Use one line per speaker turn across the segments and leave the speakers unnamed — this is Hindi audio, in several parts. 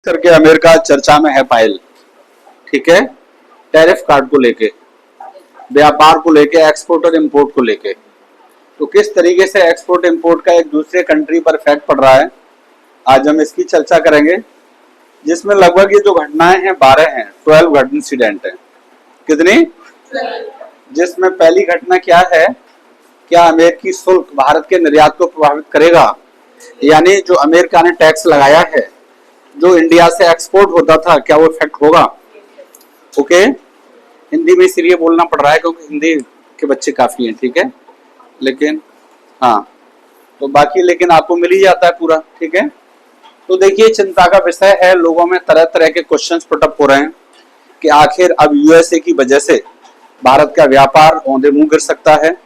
करके अमेरिका चर्चा में है पायल। ठीक है, टैरिफ कार्ड को लेके, व्यापार को लेके, एक्सपोर्ट और इंपोर्ट को लेके। तो किस तरीके से एक्सपोर्ट इंपोर्ट का एक दूसरे कंट्री पर इफेक्ट पड़ रहा है, आज हम इसकी चर्चा करेंगे। जिसमें लगभग ये जो घटनाएं हैं 12 हैं, 12 इंसिडेंट है। कितनी? जिसमें पहली घटना क्या है, क्या अमेरिकी शुल्क भारत के निर्यात को प्रभावित करेगा, यानी जो अमेरिका ने टैक्स लगाया है जो इंडिया से एक्सपोर्ट होता था, क्या वो इफेक्ट होगा? ओके, हिंदी में इसलिए बोलना पड़ रहा है क्योंकि हिंदी के बच्चे काफी हैं। ठीक है, लेकिन हाँ, तो बाकी लेकिन आपको मिल ही जाता है पूरा। ठीक है, तो देखिए चिंता का विषय है, लोगों में तरह तरह के क्वेश्चंस पुटअप हो रहे हैं कि आखिर अब यूएसए की वजह से भारत का व्यापार औंधे मुंह गिर सकता है,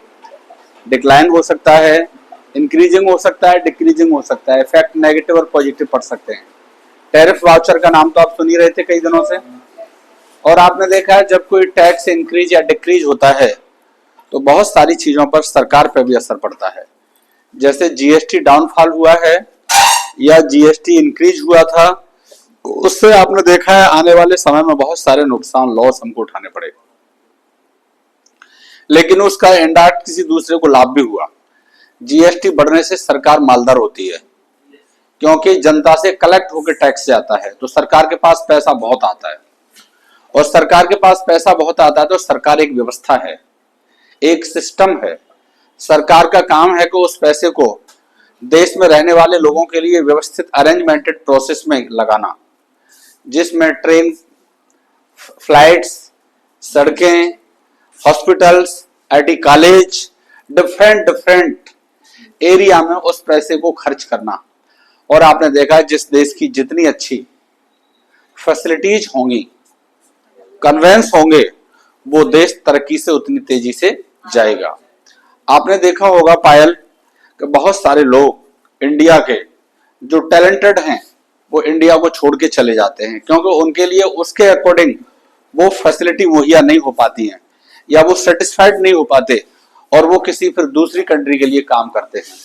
डिक्लाइन हो सकता है, इंक्रीजिंग हो सकता है, डिक्रीजिंग हो सकता है, इफेक्ट नेगेटिव और पॉजिटिव पड़ सकते हैं। टैरिफ वाउचर का नाम तो आप सुन ही रहे थे कई दिनों से, और आपने देखा है जब कोई टैक्स इंक्रीज या डिक्रीज होता है तो बहुत सारी चीजों पर सरकार पर भी असर पड़ता है। जैसे जीएसटी डाउनफॉल हुआ है या जीएसटी इंक्रीज हुआ था, उससे आपने देखा है आने वाले समय में बहुत सारे नुकसान, लॉस हमको उठाने पड़े, लेकिन उसका इंडायरेक्ट किसी दूसरे को लाभ भी हुआ। जीएसटी बढ़ने से सरकार मालदार होती है क्योंकि जनता से कलेक्ट होकर टैक्स जाता है, तो सरकार के पास पैसा बहुत आता है, और सरकार के पास पैसा बहुत आता है तो सरकार एक व्यवस्था है, एक सिस्टम है। सरकार का काम है कि उस पैसे को देश में रहने वाले लोगों के लिए व्यवस्थित अरेंजमेंटेड प्रोसेस में लगाना, जिसमें ट्रेन, फ्लाइट्स, सड़कें, hospitals, IT college, different area में उस पैसे को खर्च करना। और आपने देखा है जिस देश की जितनी अच्छी फैसिलिटीज होंगी, कन्वेंस होंगे, वो देश तरक्की से उतनी तेजी से जाएगा। आपने देखा होगा पायल कि बहुत सारे लोग इंडिया के जो टैलेंटेड हैं वो इंडिया को छोड़ के चले जाते हैं क्योंकि उनके लिए उसके अकॉर्डिंग वो फैसिलिटी मुहैया नहीं हो पाती हैं या वो सेटिस्फाइड नहीं हो पाते, और वो किसी फिर दूसरी कंट्री के लिए काम करते हैं।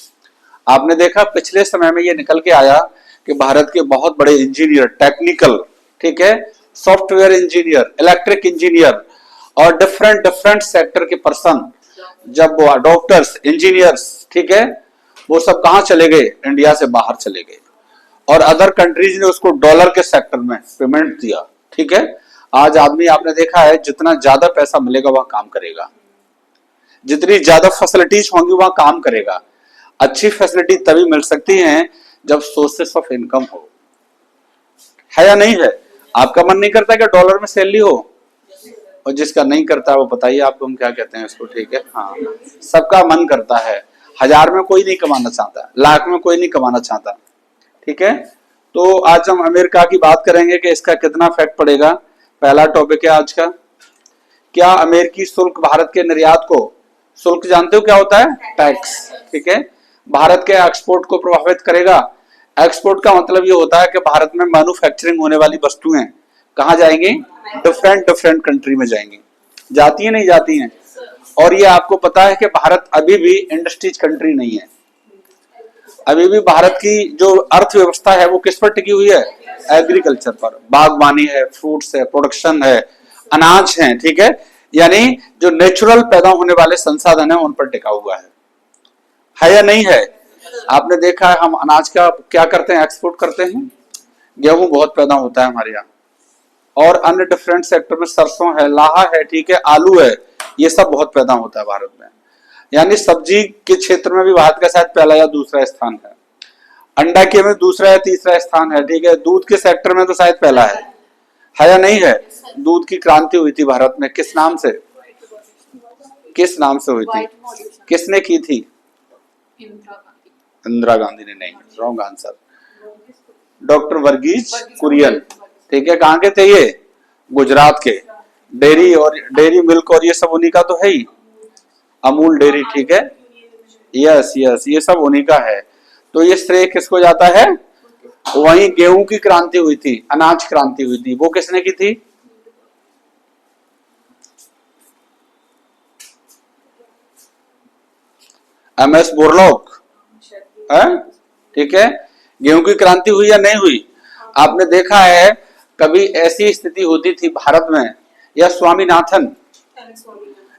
आपने देखा पिछले समय में ये निकल के आया कि भारत के बहुत बड़े इंजीनियर, टेक्निकल, ठीक है, सॉफ्टवेयर इंजीनियर, इलेक्ट्रिक इंजीनियर और डिफरेंट सेक्टर के पर्सन, जब वो डॉक्टर्स, इंजीनियर्स, ठीक है, वो सब कहां चले गए? इंडिया से बाहर चले गए, और अदर कंट्रीज ने उसको डॉलर के सेक्टर में पेमेंट दिया। ठीक है, आज आदमी आपने देखा है जितना ज्यादा पैसा मिलेगा वह काम करेगा, जितनी ज्यादा फैसिलिटीज होंगी वह काम करेगा। अच्छी फैसिलिटी तभी मिल सकती हैं जब सोर्सेस ऑफ इनकम हो, है या नहीं है? आपका मन नहीं करता कि डॉलर में सैलरी हो, और जिसका नहीं करता वो बताइए आपको हम क्या कहते हैं इसको। ठीक है, हाँ, सबका मन करता है। 1000 में कोई नहीं कमाना चाहता, लाख में कोई नहीं कमाना चाहता। ठीक है, तो आज हम अमेरिका की बात करेंगे कि इसका कितना इफेक्ट पड़ेगा। पहला टॉपिक है आज का, क्या अमेरिकी शुल्क भारत के निर्यात को, शुल्क जानते हो क्या होता है? टैक्स। ठीक है, भारत के एक्सपोर्ट को प्रभावित करेगा। एक्सपोर्ट का मतलब ये होता है कि भारत में मैन्युफैक्चरिंग होने वाली वस्तुएं कहाँ जाएंगी? डिफरेंट कंट्री में जाएंगी। जाती है, नहीं जाती हैं? और ये आपको पता है कि भारत अभी भी इंडस्ट्रीज कंट्री नहीं है। अभी भी भारत की जो अर्थव्यवस्था है वो किस पर टिकी हुई है? एग्रीकल्चर पर। बागवानी है, फ्रूट्स है, प्रोडक्शन है, अनाज है। ठीक है, यानी जो नेचुरल पैदा होने वाले संसाधन है उन पर टिका हुआ है या नहीं है? आपने देखा है हम अनाज का क्या करते हैं? एक्सपोर्ट करते हैं। गेहूं बहुत पैदा होता है हमारे यहाँ, और अन्य डिफरेंट सेक्टर में सरसों है, लाहा है, ठीक है, आलू है, ये सब बहुत पैदा होता है भारत में। यानी सब्जी के क्षेत्र में भी भारत का शायद पहला या दूसरा स्थान है। अंडा के में दूसरा या तीसरा स्थान है। ठीक है, दूध के सेक्टर में तो शायद पहला है या नहीं है? दूध की क्रांति हुई थी भारत में, किस नाम से? किस नाम से हुई थी? किसने की थी? इंदिरा गांधी ने नहीं, wrong answer. Doctor Verghese Kurien. ठीक है, कहाँ के थे ये? गुजरात के। डेयरी और डेयरी मिल्क और ये सब उन्हीं का तो है ही, अमूल डेयरी। ठीक है, यस, ये सब उन्हीं का है। तो ये श्रेय किसको जाता है? वहीं गेहूं की क्रांति हुई थी, अनाज क्रांति हुई थी, वो किसने की थी? एमएस बोरलॉग है। ठीक है, गेहूं की क्रांति हुई या नहीं हुई? आपने देखा है कभी ऐसी स्थिति होती थी भारत में, या स्वामीनाथन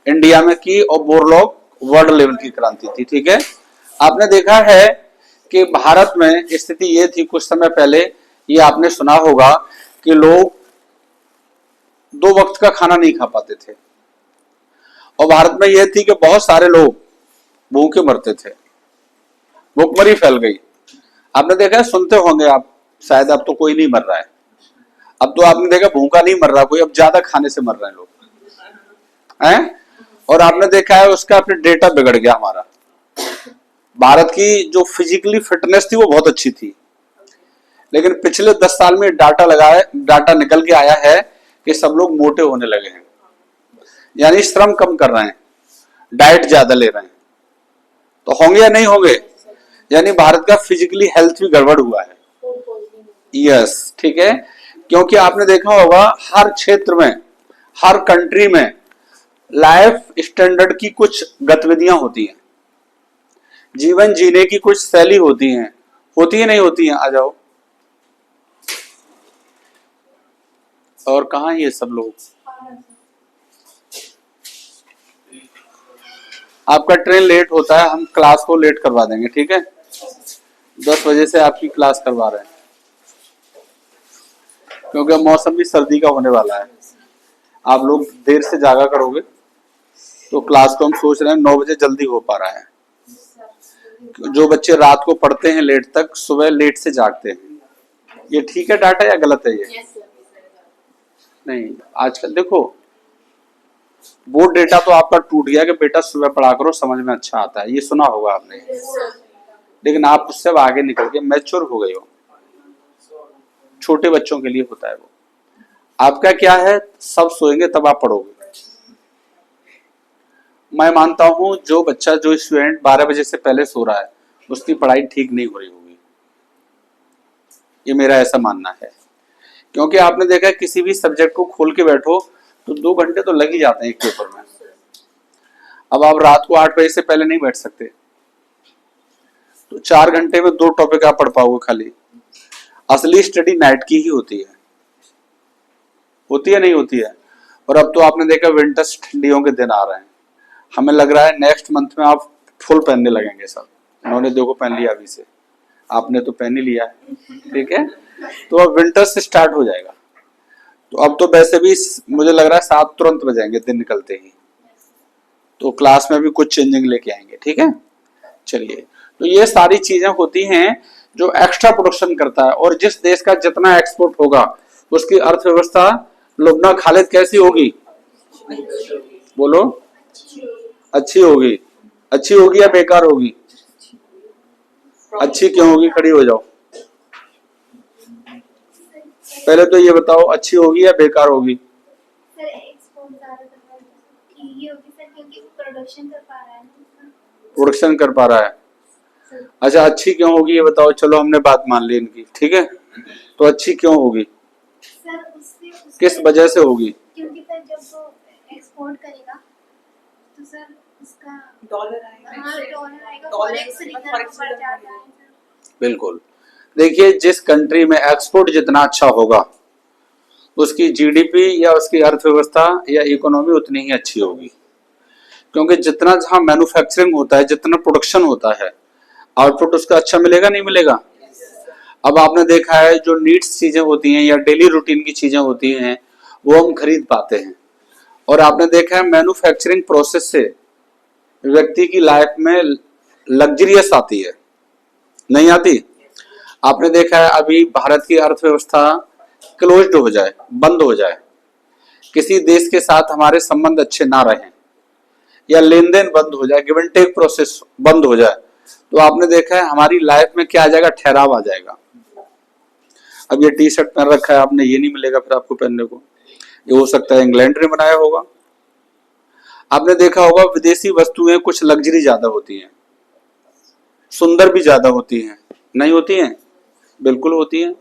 इंडिया में की और बोरलॉग वर्ल्ड लेवल की क्रांति थी, ठीक है। आपने देखा है कि भारत में स्थिति ये थी कुछ समय पहले, ये आपने सुना होगा कि लोग 2 वक्त का खाना नहीं खा पाते थे, और भारत में यह थी कि बहुत सारे लोग भूखे मरते थे, भूखमरी फैल गई। आपने देखा है, सुनते होंगे आप शायद, अब तो कोई नहीं मर रहा है, अब तो आपने देखा भूखा नहीं मर रहा कोई, अब ज्यादा खाने से मर रहे हैं लोग हैं। और आपने देखा है उसका अपने डेटा बिगड़ गया हमारा। भारत की जो फिजिकली फिटनेस थी वो बहुत अच्छी थी, लेकिन पिछले 10 साल में डाटा निकल के आया है कि सब लोग मोटे होने लगे हैं, यानी श्रम कम कर रहे हैं, डाइट ज्यादा ले रहे हैं, तो होंगे या नहीं होंगे, यानी भारत का फिजिकली हेल्थ भी गड़बड़ हुआ है। यस, ठीक है, क्योंकि आपने देखा होगा हर क्षेत्र में, हर कंट्री में लाइफ स्टैंडर्ड की कुछ गतिविधियां होती हैं, जीवन जीने की कुछ शैली होती है नहीं होती हैं? आ जाओ। और कहाँ ये सब लोग? आपका ट्रेन लेट होता है, हम क्लास को लेट करवा देंगे, ठीक है। 10 बजे से आपकी क्लास करवा रहे हैं, क्योंकि मौसम भी सर्दी का होने वाला है। आप लोग देर से जागा करोगे तो क्लास को हम सोच रहे हैं 9 बजे जल्दी हो पा रहा है। जो बच्चे रात को पढ़ते हैं लेट तक, सुबह लेट से जागते हैं। ये ठीक है डाटा या गलत है ये? नहीं, आजकल देखो बोर्ड डेटा तो आपका टूट गया कि बेटा सुबह पढ़ा करो, समझ में अच्छा आता है, ये सुना होगा आपने। लेकिन आप उससे आगे निकल के मैच्योर हो गए हो, छोटे बच्चों के लिए होता है वो। आपका क्या है, सब सोएंगे तब आप पढ़ोगे। मैं मानता हूं जो बच्चा, जो स्टूडेंट 12 बजे से पहले सो रहा है उसकी पढ़ाई ठीक नहीं हो रही होगी, ये मेरा ऐसा मानना है। क्योंकि आपने देखा है किसी भी सब्जेक्ट को खोल के बैठो तो 2 घंटे तो लग ही जाते हैं एक पेपर में। अब आप रात को 8 बजे से पहले नहीं बैठ सकते, तो 4 घंटे में 2 टॉपिक आप पढ़ पाओगे खाली। असली स्टडी नाइट की ही होती है नहीं होती है। और अब तो आपने देखा विंटर्स, ठंडियों के दिन आ रहे हैं, हमें लग रहा है नेक्स्ट मंथ में आप फुल पहनने लगेंगे सब। उन्होंने देखो पहन लिया अभी से, आपने तो पहन ही लिया है, ठीक है। तो अब विंटर से स्टार्ट हो जाएगा, तो अब तो वैसे भी मुझे लग रहा है 7 तुरंत बजाएंगे दिन निकलते ही, तो क्लास में भी कुछ चेंजिंग लेके आएंगे, ठीक है। चलिए, तो ये सारी चीजें होती हैं जो एक्स्ट्रा प्रोडक्शन करता है, और जिस देश का जितना एक्सपोर्ट होगा उसकी अर्थव्यवस्था लुबना खालिद कैसी होगी? बोलो, अच्छी होगी। अच्छी होगी या बेकार होगी? अच्छी क्यों होगी? खड़ी हो जाओ, पहले तो ये बताओ, अच्छी होगी या बेकार होगी?
सर एक्सपोर्ट ये होगी सर, क्योंकि वो प्रोडक्शन कर पा रहा है।
प्रोडक्शन कर पा रहा है। अच्छा, अच्छी क्यों होगी ये बताओ। चलो हमने बात मान ली इनकी, ठीक है। तो अच्छी क्यों होगी?
सर उससे
किस वजह से होगी?
क्योंकि सर जब वो एक्सपोर्ट करेगा तो सर उसका
डॉलर आएगा।
हाँ, डॉलर आएगा, फॉरेक्स रिजर्व बढ़ जाता है।
बिल्कुल, देखिए जिस कंट्री में एक्सपोर्ट जितना अच्छा होगा उसकी जीडीपी या उसकी अर्थव्यवस्था या इकोनॉमी उतनी ही अच्छी होगी, क्योंकि जितना जहां मैन्युफैक्चरिंग होता है, जितना प्रोडक्शन होता है, आउटपुट उसका अच्छा मिलेगा नहीं मिलेगा? अब आपने देखा है जो नीड्स चीजें होती हैं या डेली रूटीन की चीजें होती हैं वो हम खरीद पाते हैं, और आपने देखा है मैन्युफैक्चरिंग प्रोसेस से व्यक्ति की लाइफ में लग्जरियस आती है, नहीं आती? आपने देखा है अभी भारत की अर्थव्यवस्था क्लोज्ड हो जाए, बंद हो जाए, किसी देश के साथ हमारे संबंध अच्छे ना रहें या लेन देन बंद हो जाए, गिव एंड टेक प्रोसेस बंद हो जाए, तो आपने देखा है हमारी लाइफ में क्या आ जाएगा? ठहराव आ जाएगा। अब ये टी शर्ट पहन रखा है आपने, ये नहीं मिलेगा फिर आपको पहनने को, ये हो सकता है इंग्लैंड ने बनाया होगा। आपने देखा होगा विदेशी वस्तुएं कुछ लग्जरी ज्यादा होती हैं, सुंदर भी ज्यादा होती हैं, नहीं होती हैं? बिल्कुल होती हैं।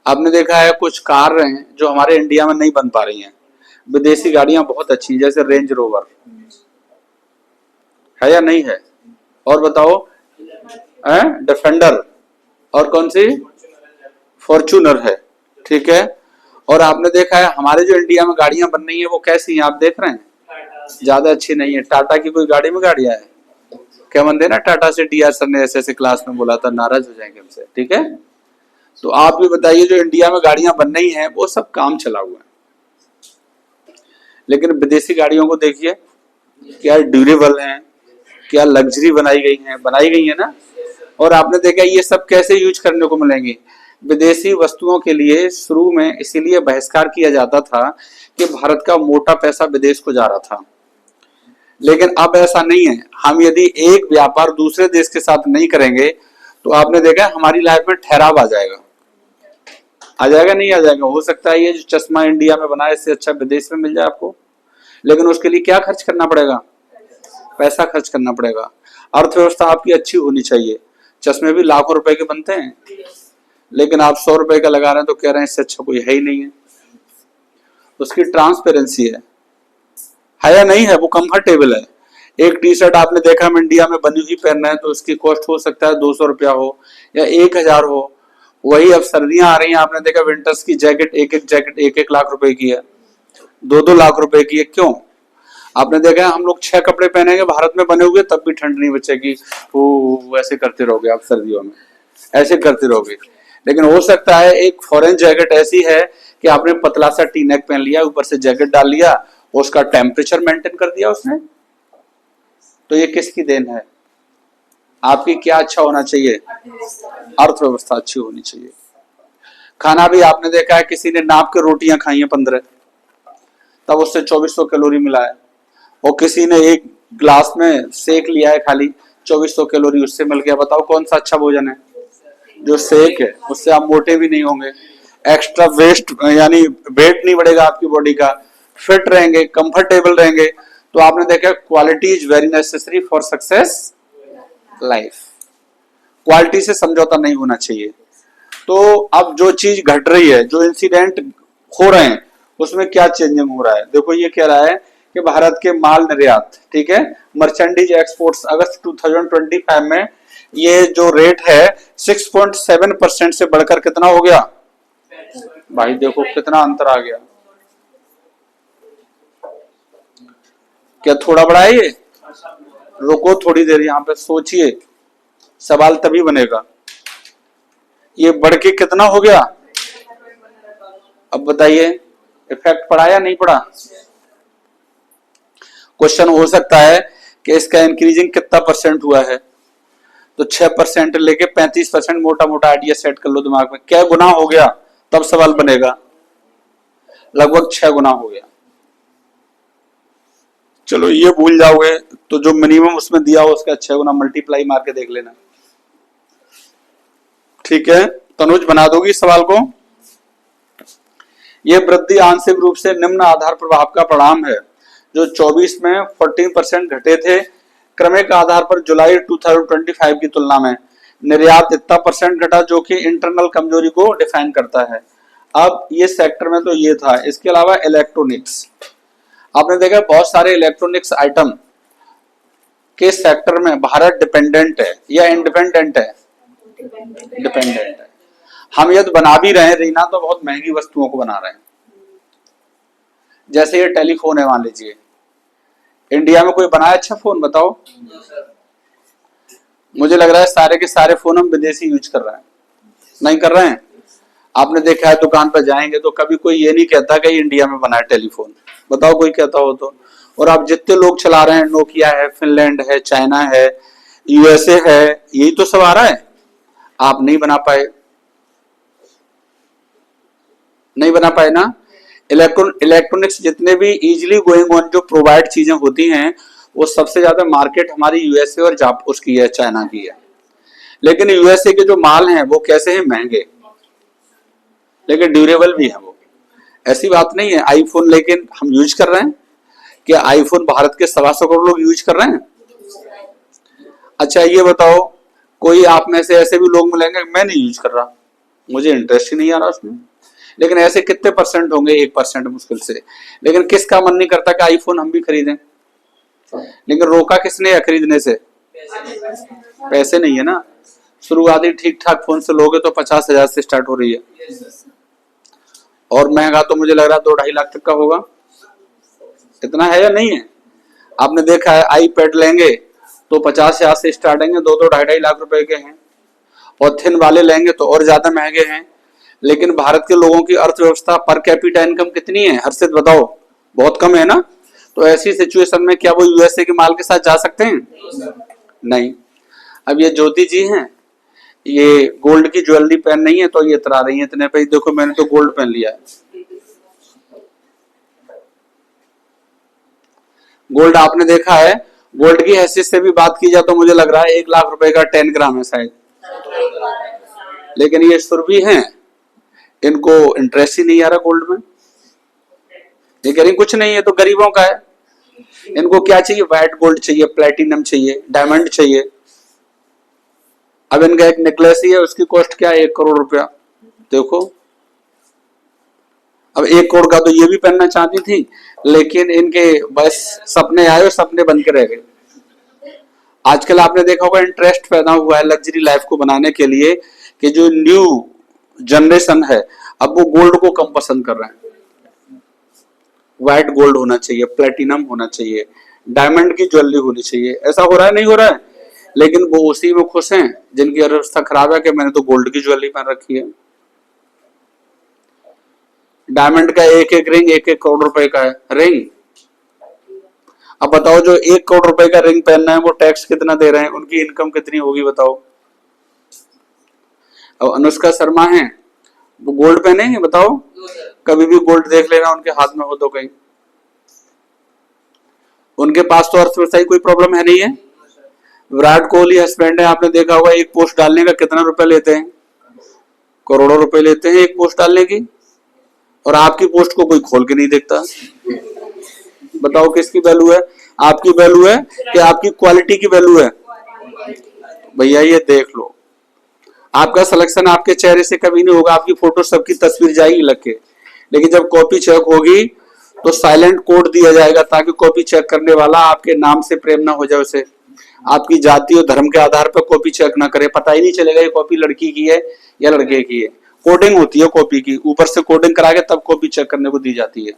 आपने देखा है कुछ कार हैं जो हमारे इंडिया में नहीं बन पा रही हैं, विदेशी गाड़ियां बहुत अच्छी, जैसे रेंज रोवर है या नहीं है? और बताओ, डिफेंडर, और कौन सी? फॉर्च्यूनर है। ठीक है। और आपने देखा है हमारे जो इंडिया में गाड़ियां बन रही हैं वो कैसी हैं, आप देख रहे हैं, ज्यादा अच्छी नहीं है। टाटा की कोई गाड़ी में गाड़ियां है क्या? बंदे ना टाटा से डीआर सर ने ऐसे ऐसे क्लास में बोला था, नाराज हो जाएंगे हमसे, ठीक है। तो आप भी बताइए जो इंडिया में गाड़ियां बन रही हैं वो सब काम चला हुआ है, लेकिन विदेशी गाड़ियों को देखिए क्या ड्यूरेबल हैं, क्या लग्जरी बनाई गई है ना। और आपने देखा ये सब कैसे यूज करने को मिलेंगे विदेशी वस्तुओं के लिए। शुरू में इसीलिए बहिष्कार किया जाता था कि भारत का मोटा पैसा विदेश को जा रहा था, लेकिन अब ऐसा नहीं है। हम यदि एक व्यापार दूसरे देश के साथ नहीं करेंगे तो आपने देखा हमारी लाइफ में ठहराव आ जाएगा नहीं आ जाएगा। हो सकता है ये जो चश्मा इंडिया में बना है इससे अच्छा विदेश में मिल जाए आपको, लेकिन उसके लिए क्या खर्च करना पड़ेगा? पैसा खर्च करना पड़ेगा। अर्थव्यवस्था आपकी अच्छी होनी चाहिए। चश्मे भी लाखों रुपए के बनते हैं, लेकिन आप 100 रुपए का लगा रहे हैं तो कह रहे हैं इससे अच्छा कोई है ही नहीं है। उसकी ट्रांसपेरेंसी है या नहीं है, वो कंफर्टेबल है। एक टी शर्ट आपने देखा हम इंडिया में बनी हुई पहन रहे हैं तो उसकी कॉस्ट हो सकता है 200 रुपया हो या 1000 हो। वही अब सर्दियां आ रही हैं, आपने देखा विंटर्स की जैकेट जैकेट 1 लाख रुपए की है, 2 लाख रुपए की है। क्यों? आपने देखा है हम लोग 6 कपड़े पहनेंगे भारत में बने हुए तब भी ठंड नहीं बचेगी। ऐसे करते रहोगे आप सर्दियों में, ऐसे करते रहोगे। लेकिन हो सकता है एक फॉरेन जैकेट ऐसी है कि आपने पतला सा टी नेक पहन लिया, ऊपर से जैकेट डाल लिया, उसका टेम्परेचर मेंटेन कर दिया उसने। तो ये किसकी देन है? आपकी क्या अच्छा होना चाहिए? अर्थव्यवस्था अच्छी होनी चाहिए। खाना भी आपने देखा है किसी ने नाप के रोटियां खाई हैं 15, तब उससे 2400 कैलोरी मिला है। और किसी ने एक ग्लास में सेक लिया है खाली, 2400 कैलोरी उससे मिल गया। बताओ कौन सा अच्छा भोजन है? जो सेक है, उससे आप मोटे भी नहीं होंगे, एक्स्ट्रा वेस्ट यानी वेट नहीं बढ़ेगा आपकी बॉडी का, फिट रहेंगे, कंफर्टेबल रहेंगे। तो आपने देखा quality is very necessary for success life. Quality से समझौता नहीं होना चाहिए। तो अब जो चीज घट रही है, जो इंसिडेंट हो रहे हैं, उसमें क्या चेंजिंग हो रहा है? देखो ये कह रहा है कि भारत के माल निर्यात, ठीक है, मर्चेंडाइज एक्सपोर्ट्स अगस्त 2025 में ये जो रेट है 6.7% से बढ़कर कितना हो गया? भाई देखो कितना अंतर आ गया। क्या थोड़ा बड़ा है ये? रुको थोड़ी देर, यहां पे सोचिए, सवाल तभी बनेगा। ये बढ़ के कितना हो गया? अब बताइए इफेक्ट पड़ा या नहीं पड़ा? क्वेश्चन हो सकता है कि इसका इंक्रीजिंग कितना परसेंट हुआ है, तो 6% लेके 35%, मोटा मोटा आइडिया सेट कर लो दिमाग में, क्या गुना हो गया? तब सवाल बनेगा। लगभग 6 गुना हो गया। चलो ये भूल जाओगे तो जो मिनिमम उसमें दिया हो उसका 6 गुना मल्टीप्लाई मार के देख लेना, ठीक है। तनुज बना दोगी सवाल को? ये वृद्धि आंशिक रूप से निम्न आधार प्रभाव का परिणाम है, जो 24 में 14% घटे थे। क्रमिक आधार पर जुलाई 2025 की तुलना में निर्यात इतना परसेंट घटा, जो कि इंटरनल कमजोरी को डिफाइन करता है। अब ये सेक्टर में तो ये था। इसके अलावा इलेक्ट्रॉनिक्स, आपने देखा बहुत सारे इलेक्ट्रॉनिक्स आइटम के सेक्टर में भारत डिपेंडेंट है या इंडिपेंडेंट है? डिपेंडेंट है। हम यदि बना भी रहे हैं रीना तो बहुत महंगी वस्तुओं को बना रहे हैं। जैसे ये टेलीफोन है, मान लीजिए इंडिया में कोई बनाया अच्छा फोन? बताओ। मुझे लग रहा है सारे के सारे फोन हम विदेशी यूज कर रहे हैं, नहीं कर रहे हैं? आपने देखा है दुकान पर जाएंगे तो कभी कोई ये नहीं कहता कि इंडिया में बना है टेलीफोन। बताओ कोई कहता हो तो? और आप जितने लोग चला रहे हैं, नोकिया है, फिनलैंड है, चाइना है, यूएसए है, यही तो सब आ रहा है। आप नहीं बना पाए, नहीं बना पाए ना। इलेक्ट्रॉनिक्स जितने भी इजीली गोइंग ऑन जो प्रोवाइड चीजें होती हैं, वो सबसे ज्यादा मार्केट हमारी यूएसए और उसकी है, चाइना की है। लेकिन यूएसए के जो माल हैं वो कैसे हैं? महंगे, लेकिन ड्यूरेबल भी है वो। ऐसी बात नहीं है। आईफोन लेकिन हम यूज कर रहे हैं क्या? आईफोन भारत के 125 करोड़ लोग यूज कर रहे हैं। अच्छा ये बताओ, कोई आप में से ऐसे भी लोग मिलेंगे मैं नहीं यूज कर रहा, मुझे इंटरेस्ट ही नहीं आ रहा उसमें। लेकिन ऐसे कितने परसेंट होंगे? 1% मुश्किल से। लेकिन किसका मन नहीं करता कि आईफोन हम भी खरीदें? लेकिन रोका किसने है खरीदने से? पैसे नहीं है ना। शुरुआती ठीक ठाक फोन से लोगे तो 50,000 से स्टार्ट हो रही है। और महंगा तो मुझे लग रहा है 2-2.5 लाख तक का होगा। इतना है या नहीं है? आपने देखा है आईपैड लेंगे तो 50,000 से स्टार्टिंग है, 2-2 2.5 लाख रुपए के हैं। और थिन वाले लेंगे तो और ज्यादा महंगे हैं। लेकिन भारत के लोगों की अर्थव्यवस्था पर कैपिटा इनकम कितनी है हर्षित बताओ? बहुत कम है ना। तो ऐसी सिचुएशन में क्या वो यूएसए के माल के साथ जा सकते हैं? नहीं। अब ये ज्योति जी हैं, ये गोल्ड की ज्वेलरी पहन नहीं है तो ये इतरा रही है इतने पे, देखो मैंने तो गोल्ड पहन लिया है। गोल्ड आपने देखा है, गोल्ड की हैसियत से भी बात की जाए तो मुझे लग रहा है 1 लाख रुपए का 10 ग्राम है शायद। लेकिन ये सुरभि हैं, इनको इंटरेस्ट ही नहीं आ रहा गोल्ड में। ये कह रही कुछ नहीं है तो गरीबों का है। इनको क्या चाहिए? व्हाइट गोल्ड चाहिए, प्लेटिनम चाहिए, डायमंड चाहिए। अब इनका एक नेकलेस ही है, उसकी कॉस्ट क्या है? 1 करोड़ रुपया। देखो अब 1 करोड़ का तो ये भी पहनना चाहती थी, लेकिन इनके बस सपने आए और सपने बन के रह गए। आजकल आपने देखा होगा इंटरेस्ट पैदा हुआ है लग्जरी लाइफ को बनाने के लिए कि जो न्यू जनरेशन है अब वो गोल्ड को कम पसंद कर रहे हैं। व्हाइट गोल्ड होना चाहिए, प्लेटिनम होना चाहिए, डायमंड की ज्वेलरी होनी चाहिए। ऐसा हो रहा है? नहीं हो रहा है। लेकिन वो उसी में खुश हैं जिनकी अर्थव्यवस्था खराब है कि मैंने तो गोल्ड की ज्वेलरी पहन रखी है। डायमंड का एक एक रिंग 1-1 करोड़ रुपए का है रिंग। अब बताओ जो 1 करोड़ रुपए का रिंग पहनना है वो टैक्स कितना दे रहे हैं? उनकी इनकम कितनी होगी बताओ? अब अनुष्का शर्मा है, वो गोल्ड पहनेंगे बताओ? कभी भी गोल्ड देख लेना उनके हाथ में हो तो कहीं। उनके पास तो अर्थव्यवस्था की कोई प्रॉब्लम है नहीं है। विराट कोहली हस्बैंड है, आपने देखा होगा एक पोस्ट डालने का कितना रुपए लेते हैं? करोड़ों रुपए लेते हैं एक पोस्ट डालने की। और आपकी पोस्ट को कोई खोल के नहीं देखता। बताओ किसकी वैल्यू है? आपकी वैल्यू है कि आपकी क्वालिटी की वैल्यू है? भैया ये देख लो, आपका सिलेक्शन आपके चेहरे से कभी नहीं होगा, आपकी फोटो सबकी तस्वीर जाएगी लग के। लेकिन जब कॉपी चेक होगी तो साइलेंट कोड दिया जाएगा ताकि कॉपी चेक करने वाला आपके नाम से प्रेम ना हो जाए, उसे आपकी जाति और धर्म के आधार पर कॉपी चेक ना करे, पता ही नहीं चलेगा ये कॉपी लड़की की है या लड़के की है। कोडिंग होती है कॉपी की, ऊपर से कोडिंग करा के तब कॉपी चेक करने को दी जाती है।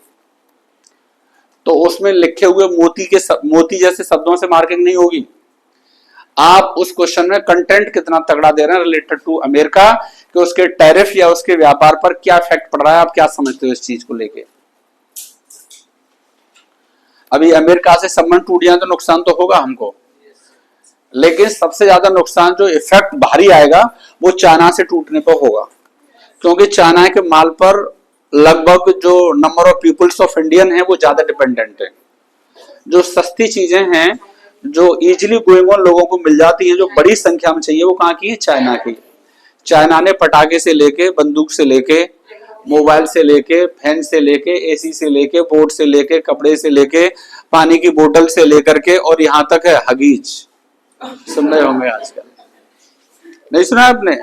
तो उसमें लिखे हुए मोती जैसे शब्दों से मार्किंग नहीं होगी। आप उस क्वेश्चन में कंटेंट कितना तगड़ा दे रहे हैं रिलेटेड टू अमेरिका, कि उसके टैरिफ या उसके व्यापार पर क्या इफेक्ट पड़ रहा है, आप क्या समझते हो इस चीज को लेके? अभी अमेरिका से संबंध टूट जाए तो नुकसान तो होगा हमको, लेकिन सबसे ज्यादा नुकसान जो इफेक्ट भारी आएगा वो चाइना से टूटने पर होगा। क्योंकि चाइना के माल पर लगभग जो number of peoples of Indian है वो ज्यादा डिपेंडेंट है। जो सस्ती चीजें हैं जो इजीली गोइंग ऑन लोगों को मिल जाती है, जो बड़ी संख्या में चाहिए, वो कहाँ की है? चाइना की। चाइना ने पटाखे से लेके, बंदूक से लेके, मोबाइल से लेके, फैन से लेके, एसी से लेके, बोट से लेके, कपड़े से लेके, पानी की बोतल से लेकर के, और यहाँ तक है हगीज। सुन रहे होंगे आजकल, नहीं सुना आपने?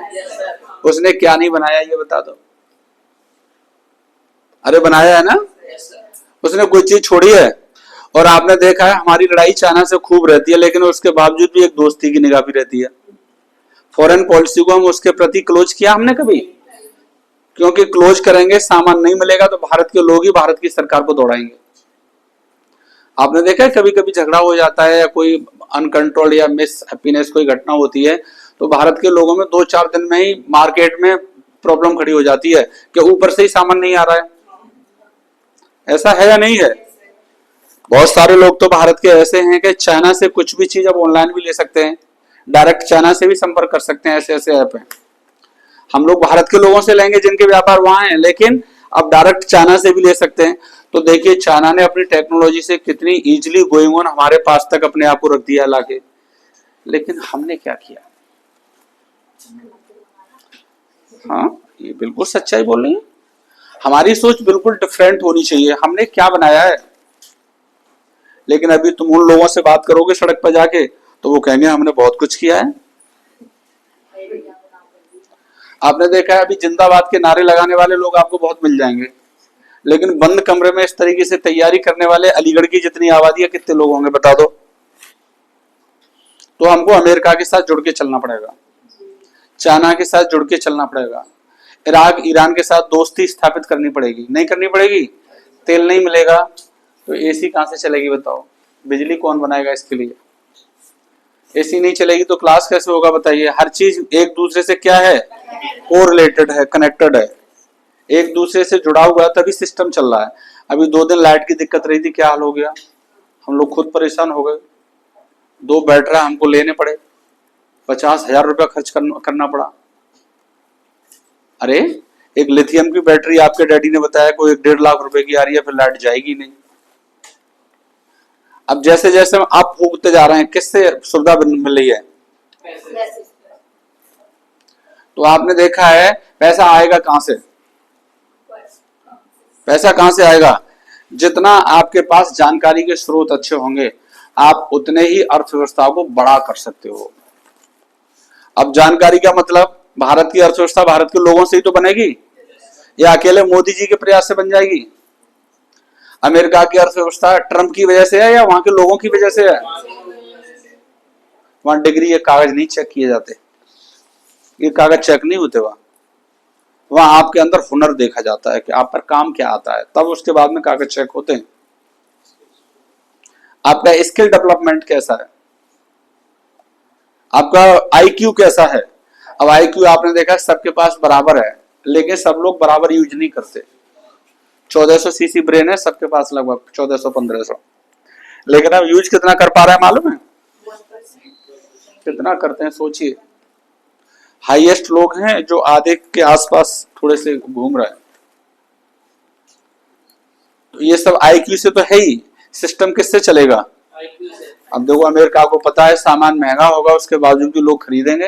उसने क्या नहीं बनाया ये बता दो। अरे बनाया है ना, उसने कोई चीज छोड़ी है? और आपने देखा है हमारी लड़ाई चाइना से खूब रहती है, लेकिन उसके बावजूद भी एक दोस्ती की निगाह भी रहती है। फॉरेन पॉलिसी को हम उसके प्रति क्लोज किया हमने कभी? क्योंकि क्लोज करेंगे सामान नहीं मिलेगा तो भारत के लोग ही भारत की सरकार को दौड़ाएंगे। आपने देखा है कभी कभी झगड़ा हो जाता है या कोई अनकंट्रोल्ड या मिस हैप्पीनेस कोई घटना होती है तो भारत के लोगों में 2-4 दिन में ही मार्केट में प्रॉब्लम खड़ी हो जाती है कि ऊपर से ही सामान नहीं आ रहा है। ऐसा है या नहीं है? बहुत सारे लोग तो भारत के ऐसे हैं कि चाइना से कुछ भी चीज अब ऑनलाइन भी ले सकते हैं, डायरेक्ट चाइना से भी संपर्क कर सकते हैं। ऐसे ऐसे ऐप हैं। हम लोग भारत के लोगों से लेंगे जिनके व्यापार वहां हैं, लेकिन अब डायरेक्ट चाइना से भी ले सकते हैं। तो देखिए चाइना ने अपनी टेक्नोलॉजी से कितनी इजीली गोइंग ऑन हमारे पास तक अपने आप को रख दिया लाके। लेकिन हमने क्या किया? हाँ, ये बिल्कुल सच्चाई बोल रही है। हमारी सोच बिल्कुल डिफरेंट होनी चाहिए। हमने क्या बनाया है? लेकिन अभी तुम उन लोगों से बात करोगे सड़क पर जाके तो वो कहेंगे हमने बहुत कुछ किया है। आपने देखा है अभी जिंदाबाद के नारे लगाने वाले लोग आपको बहुत मिल जाएंगे, लेकिन बंद कमरे में इस तरीके से तैयारी करने वाले अलीगढ़ की जितनी आबादी है कितने लोग होंगे बता दो? तो हमको अमेरिका के साथ जुड़ के चलना पड़ेगा, चाइना के साथ जुड़ के चलना पड़ेगा। इराक ईरान के साथ दोस्ती स्थापित करनी पड़ेगी, नहीं करनी पड़ेगी? तेल नहीं मिलेगा तो एसी कहां से चलेगी बताओ? बिजली कौन बनाएगा इसके लिए? एसी नहीं चलेगी तो क्लास कैसे होगा बताइए? हर चीज एक दूसरे से क्या है, कोरिलेटेड है, कनेक्टेड है, एक दूसरे से जुड़ा हुआ है, तभी सिस्टम चल रहा है। अभी 2 दिन लाइट की दिक्कत रही थी, क्या हाल हो गया? हम लोग खुद परेशान हो गए, 2 बैटरी हमको लेने पड़े, 50,000 रुपया खर्च करना पड़ा। अरे एक लिथियम की बैटरी आपके डैडी ने बताया कोई 1.5 लाख रुपए की आ रही है, फिर लाइट जाएगी नहीं। अब जैसे जैसे आप फूकते जा रहे हैं, किससे सुविधा मिल रही है? तो आपने देखा है पैसा आएगा कहां से? पैसा कहां से आएगा? जितना आपके पास जानकारी के स्रोत अच्छे होंगे, आप उतने ही अर्थव्यवस्था को बड़ा कर सकते हो। अब जानकारी का मतलब, भारत की अर्थव्यवस्था भारत के लोगों से ही तो बनेगी, या अकेले मोदी जी के प्रयास से बन जाएगी? अमेरिका की अर्थव्यवस्था ट्रंप की वजह से है या वहां के लोगों की वजह से है? वहां डिग्री, ये कागज नहीं चेक किए जाते, ये कागज चेक नहीं होते। वहां आपके अंदर हुनर देखा जाता है कि आप पर काम क्या आता है, तब उसके बाद में कागज चेक होते हैं। आपका स्किल डेवलपमेंट कैसा है, आपका आईक्यू कैसा है? अब आईक्यू आपने देखा सबके पास बराबर है, लेकिन सब लोग बराबर यूज नहीं करते। 1400 सीसी ब्रेन है सबके पास, लगभग 1400-1500, लेकिन अब यूज कितना कर पा रहा है मालूम है? कितना करते हैं सोचिए। हाईएस्ट लोग हैं जो आधे के आसपास थोड़े से घूम रहे हैं। तो ये सब आईक्यू से तो है ही, सिस्टम किससे चलेगा? अब देखो अमेरिका को पता है सामान महंगा होगा, उसके बावजूद भी लोग खरीदेंगे,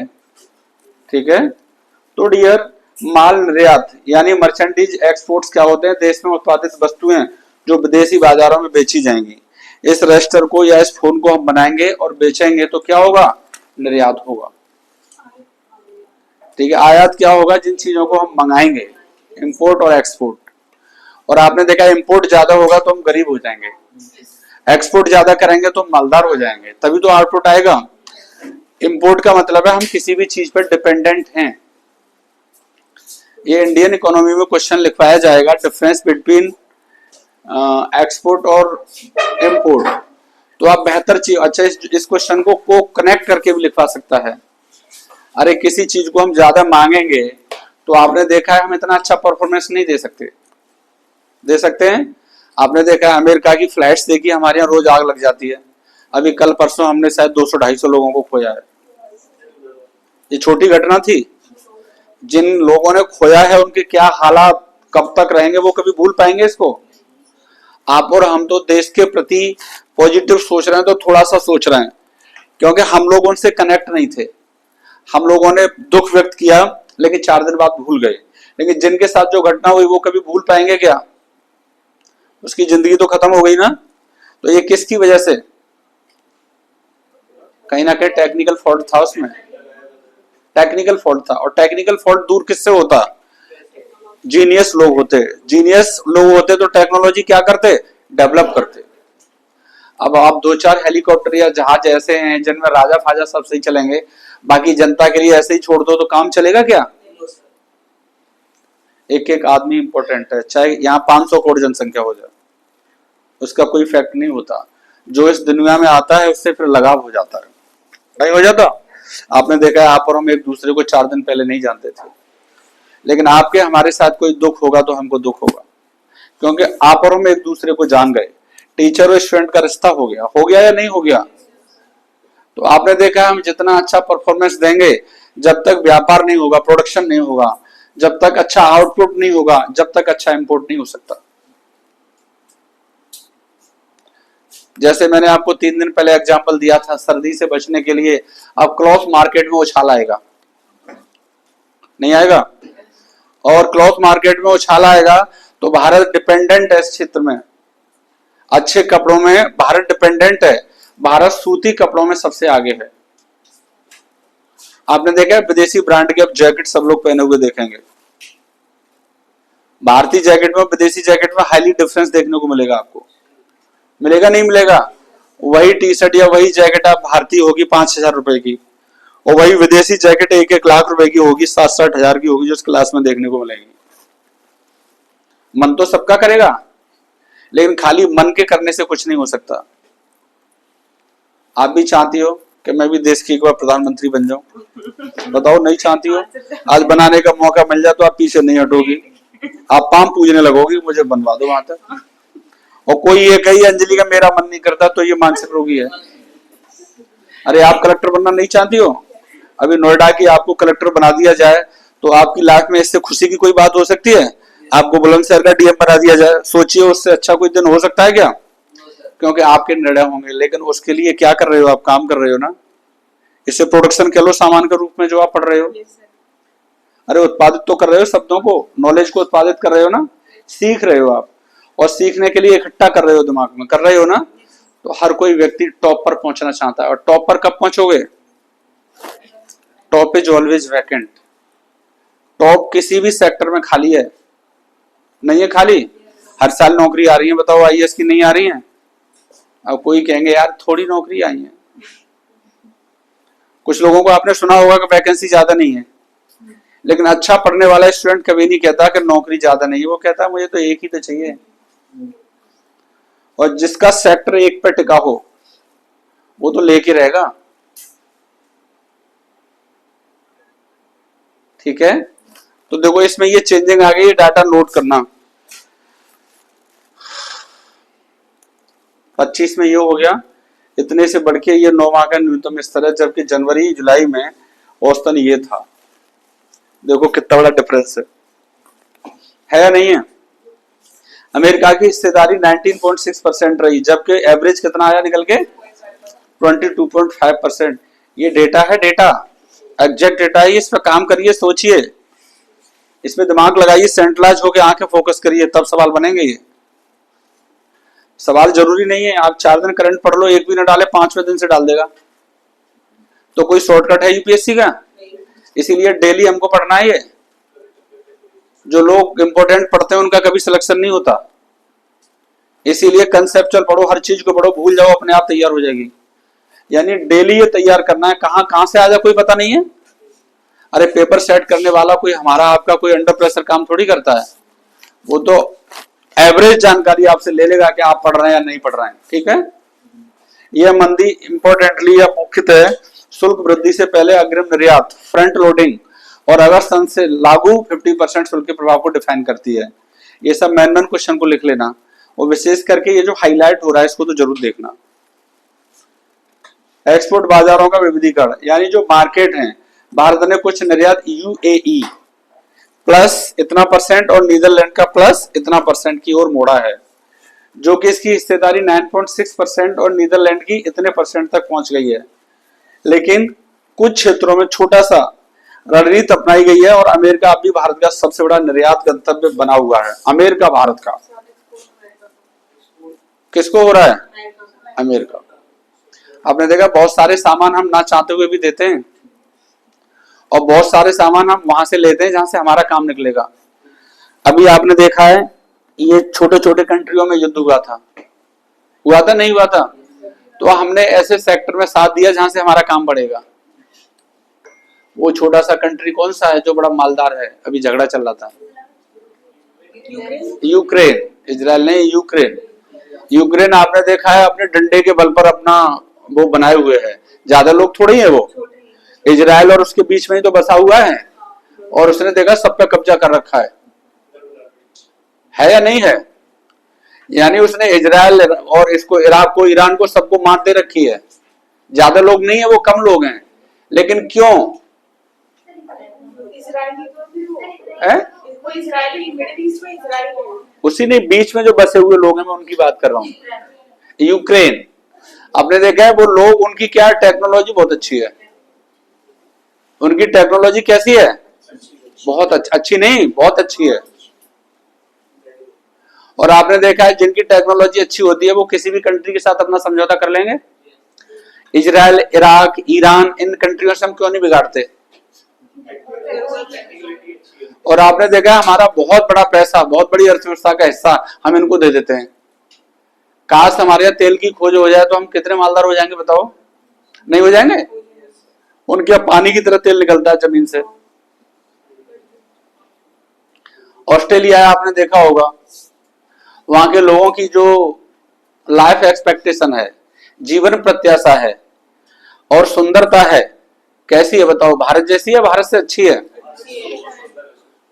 ठीक है? तो डियर, माल निर्यात यानी मर्चेंडीज एक्सपोर्ट्स क्या होते हैं? देश में उत्पादित वस्तुएं जो विदेशी बाजारों में बेची जाएंगी। इस रजिस्टर को या इस फोन को हम बनाएंगे और बेचेंगे तो क्या होगा? निर्यात होगा, ठीक है? आयात क्या होगा? जिन चीजों को हम मंगाएंगे, इंपोर्ट और एक्सपोर्ट। और आपने देखा इंपोर्ट ज्यादा होगा तो हम गरीब हो जाएंगे, एक्सपोर्ट ज्यादा करेंगे तो हम मालदार हो जाएंगे, तभी तो आउटपुट आएगा। इंपोर्ट का मतलब है हम किसी भी चीज पर डिपेंडेंट हैं। ये इंडियन इकोनॉमी में क्वेश्चन लिखवाया जाएगा, डिफरेंस बिटवीन एक्सपोर्ट और इंपोर्ट। तो आप बेहतर चीज, अच्छा इस क्वेश्चन को कनेक्ट करके भी लिखवा सकता है। अरे किसी चीज को हम ज्यादा मांगेंगे तो आपने देखा है हम इतना अच्छा परफॉर्मेंस नहीं दे सकते, दे सकते हैं? आपने देखा है अमेरिका की फ्लाइट्स देखी, हमारे यहाँ रोज आग लग जाती है। अभी कल परसों हमने शायद 200-250 लोगों को खोया है। ये छोटी घटना थी? जिन लोगों ने खोया है उनके क्या हालात कब तक रहेंगे, वो कभी भूल पाएंगे इसको? आप और हम तो देश के प्रति पॉजिटिव सोच रहे हैं, तो थोड़ा सा सोच रहे हैं, क्योंकि हम लोग उनसे कनेक्ट नहीं थे। हम लोगों ने दुख व्यक्त किया, लेकिन 4 दिन बाद भूल गए। लेकिन जिनके साथ जो घटना हुई वो कभी भूल पाएंगे क्या? उसकी जिंदगी तो खत्म हो गई ना। तो ये किसकी वजह से? कहीं ना कहीं टेक्निकल फॉल्ट था उसमें, टेक्निकल फॉल्ट था। और टेक्निकल फॉल्ट दूर किससे होता? जीनियस लोग होते। जीनियस लोग होते तो टेक्नोलॉजी क्या करते? डेवलप करते। अब आप 2-4 हेलीकॉप्टर या जहाज ऐसे हैं जिनमें राजा फाजा सब सही चलेंगे, बाकी जनता के लिए ऐसे ही छोड़ दो तो काम चलेगा क्या? एक एक आदमी इंपॉर्टेंट है, चाहे यहाँ 500 करोड़ जनसंख्या हो जाए, उसका कोई इफेक्ट नहीं होता। जो इस दुनिया में आता है उससे फिर लगाव हो जाता है, नहीं हो जाता? आपने देखा है आप और हम एक दूसरे को 4 दिन पहले नहीं जानते थे, लेकिन आपके हमारे साथ कोई दुख होगा तो हमको दुख होगा, क्योंकि आप और हम एक दूसरे को जान गए। टीचर और स्टूडेंट का रिश्ता हो गया या नहीं हो गया? तो आपने देखा हम जितना अच्छा परफॉर्मेंस देंगे, जब तक व्यापार नहीं होगा, प्रोडक्शन नहीं होगा, जब तक अच्छा आउटपुट नहीं होगा, जब तक अच्छा इंपोर्ट नहीं हो सकता। जैसे मैंने आपको 3 दिन पहले एग्जांपल दिया था, सर्दी से बचने के लिए अब क्लॉथ मार्केट में उछाल आएगा, नहीं आएगा? और क्लॉथ मार्केट में उछाल आएगा तो भारत डिपेंडेंट है इस क्षेत्र में, अच्छे कपड़ों में भारत डिपेंडेंट है। भारत सूती कपड़ों में सबसे आगे है। आपने देखा है विदेशी ब्रांड के अब जैकेट सब लोग पहने हुए देखेंगे। भारतीय जैकेट में विदेशी जैकेट में हाईली डिफरेंस देखने को मिलेगा आपको, मिलेगा नहीं मिलेगा? वही टी शर्ट या वही जैकेट आप भारतीय होगी 5,000 रुपए की, और वही विदेशी जैकेट 1-1 लाख रुपए की होगी, 7-8 हजार की होगी, जो इस क्लास में देखने को मिलेगी। मन तो सबका करेगा, लेकिन खाली मन के करने से कुछ नहीं हो सकता। आप भी चाहती हो कि मैं भी देश की एक बार प्रधानमंत्री बन जाऊं? बताओ, नहीं चाहती हो? आज बनाने का मौका मिल जाए तो आप पीछे नहीं हटोगी, आप पाम पूजने लगोगी, मुझे बनवा दो वहां तक। और कोई ये कही अंजलि का मेरा मन नहीं करता, तो ये मानसिक रोगी है। अरे आप कलेक्टर बनना नहीं चाहती हो? अभी नोएडा की आपको कलेक्टर बना दिया जाए तो आपकी लाइफ में इससे खुशी की कोई बात हो सकती है? आपको बुलंदशहर का डीएम बना दिया जाए, सोचिए उससे अच्छा कोई दिन हो सकता है क्या? क्योंकि आपके निर्णय होंगे, लेकिन उसके लिए क्या कर रहे हो आप? काम कर रहे हो ना। इसे प्रोडक्शन कह लो, सामान के रूप में जो आप पढ़ रहे हो। अरे उत्पादित तो कर रहे हो, शब्दों को, नॉलेज को उत्पादित कर रहे हो ना, सीख रहे हो आप, और सीखने के लिए इकट्ठा कर रहे हो, दिमाग में कर रहे हो ना। तो हर कोई व्यक्ति टॉप पर पहुंचना चाहता है, और टॉप पर कब पहुंचोगे? Top is always vacant. Top किसी भी सेक्टर में खाली है, नहीं है खाली? हर साल नौकरी आ रही है, बताओ आईएएस की नहीं आ रही है? अब कोई कहेंगे यार थोड़ी नौकरी आई है। कुछ लोगों को आपने सुना होगा कि वैकेंसी ज्यादा नहीं है, लेकिन अच्छा पढ़ने वाला स्टूडेंट कभी नहीं कहता कि नौकरी ज्यादा नहीं है, वो कहता है मुझे तो एक ही तो चाहिए। और जिसका सेक्टर एक पे टिका हो वो तो लेके रहेगा, ठीक है। तो देखो इसमें ये चेंजिंग आ गई, डाटा नोट करना। 25 में ये हो गया, इतने से बढ़ के ये 9 माह का न्यूनतम स्तर है, जबकि जनवरी जुलाई में औसतन ये था। देखो कितना बड़ा डिफरेंस है या नहीं है? अमेरिका की हिस्सेदारी 19.6% रही, जबकि एवरेज कितना आया निकल के? 22.5%। ये डेटा है, डेटा एग्जैक्ट डेटा है, इस पर काम करिए, सोचिए, इसमें दिमाग लगाइए, सेंट्रलाइज होकर आंखें फोकस करिए, तब सवाल बनेंगे। ये सवाल जरूरी नहीं है आप 4 दिन करंट पढ़ लो, एक भी ना डाले, 5वें दिन से डाल देगा। तो कोई शॉर्टकट है यूपीएससी का? इसीलिए डेली हमको पढ़ना है। ये जो लोग इंपॉर्टेंट पढ़ते हैं उनका कभी सिलेक्शन नहीं होता, इसीलिए कंसेप्चुअल पढ़ो, हर चीज को पढ़ो, भूल जाओ, अपने आप तैयार हो जाएगी। यानी डेली ये तैयार करना है, कहां से आ जाए कोई पता नहीं है। अरे पेपर सेट करने वाला कोई हमारा आपका कोई अंडर प्रेशर काम थोड़ी करता है, वो तो एवरेज जानकारी आपसे ले लेगा कि आप पढ़ रहे हैं या नहीं पढ़ रहे हैं, ठीक है। यह मंदी इंपॉर्टेंटली या मुख्यतः शुल्क वृद्धि से पहले अग्रिम निर्यात, फ्रंट लोडिंग और अगस्त सन से लागू 50% शुल्क के प्रभाव को डिफाइन करती है। ये सब मैन क्वेश्चन को लिख लेना, और विशेष करके ये जो हाईलाइट हो रहा है इसको तो जरूर देखना। एक्सपोर्ट बाजारों का विविधीकरण, यानी जो मार्केट है, भारत ने कुछ निर्यात यूएई प्लस इतना % और नीदरलैंड का प्लस इतना % की ओर मोड़ा है, जो कि इसकी हिस्सेदारी 9.6% और नीदरलैंड की इतने % तक पहुंच गई है। लेकिन कुछ क्षेत्रों में छोटा सा रणनीति अपनाई गई है, और अमेरिका अब भी भारत का सबसे बड़ा निर्यात गंतव्य बना हुआ है। अमेरिका भारत का, किसको हो रहा है? अमेरिका। आपने देखा बहुत सारे सामान हम ना चाहते हुए भी देते हैं, और बहुत सारे सामान हम वहां से लेते हैं जहां से हमारा काम निकलेगा। अभी आपने देखा है ये छोटे छोटे कंट्रियों में युद्ध हुआ था नहीं हुआ था? तो हमने ऐसे सेक्टर में साथ दिया जहां से हमारा काम बढ़ेगा। वो छोटा सा कंट्री कौन सा है जो बड़ा मालदार है? अभी झगड़ा चल रहा था, यूक्रेन। इजराइल नहीं, यूक्रेन। यूक्रेन आपने देखा है अपने डंडे के बल पर अपना वो बनाए हुए है, ज्यादा लोग थोड़ी है वो। इजराइल और उसके बीच में ही तो बसा हुआ है, और उसने देखा सब पे कब्जा कर रखा है या नहीं है? यानी उसने इजराइल और इसको, इराक को, ईरान को, सबको मार दे रखी है। ज्यादा लोग नहीं है वो, कम लोग हैं, लेकिन क्यों है? उसी ने बीच में जो बसे हुए लोग हैं, मैं उनकी बात कर रहा हूं। यूक्रेन, आपने देखा है वो लोग, उनकी क्या टेक्नोलॉजी बहुत अच्छी है। उनकी टेक्नोलॉजी कैसी है? बहुत अच्छी नहीं, बहुत अच्छी है। और आपने देखा है जिनकी टेक्नोलॉजी अच्छी होती है वो किसी भी कंट्री के साथ अपना समझौता कर लेंगे। इजराइल, इराक, ईरान, इन कंट्रियों से हम क्यों नहीं बिगाड़ते? और आपने देखा हमारा बहुत बड़ा पैसा, बहुत बड़ी अर्थव्यवस्था का हिस्सा हम इनको दे देते हैं। काश हमारे यहाँ तेल की खोज हो जाए तो हम कितने मालदार हो जाएंगे बताओ? नहीं हो जाएंगे? उनके यहाँ पानी की तरह तेल निकलता है जमीन से। ऑस्ट्रेलिया आपने देखा होगा, वहां के लोगों की जो लाइफ एक्सपेक्टेशन है, जीवन प्रत्याशा है और सुंदरता है, कैसी है बताओ? भारत जैसी है, भारत से अच्छी है?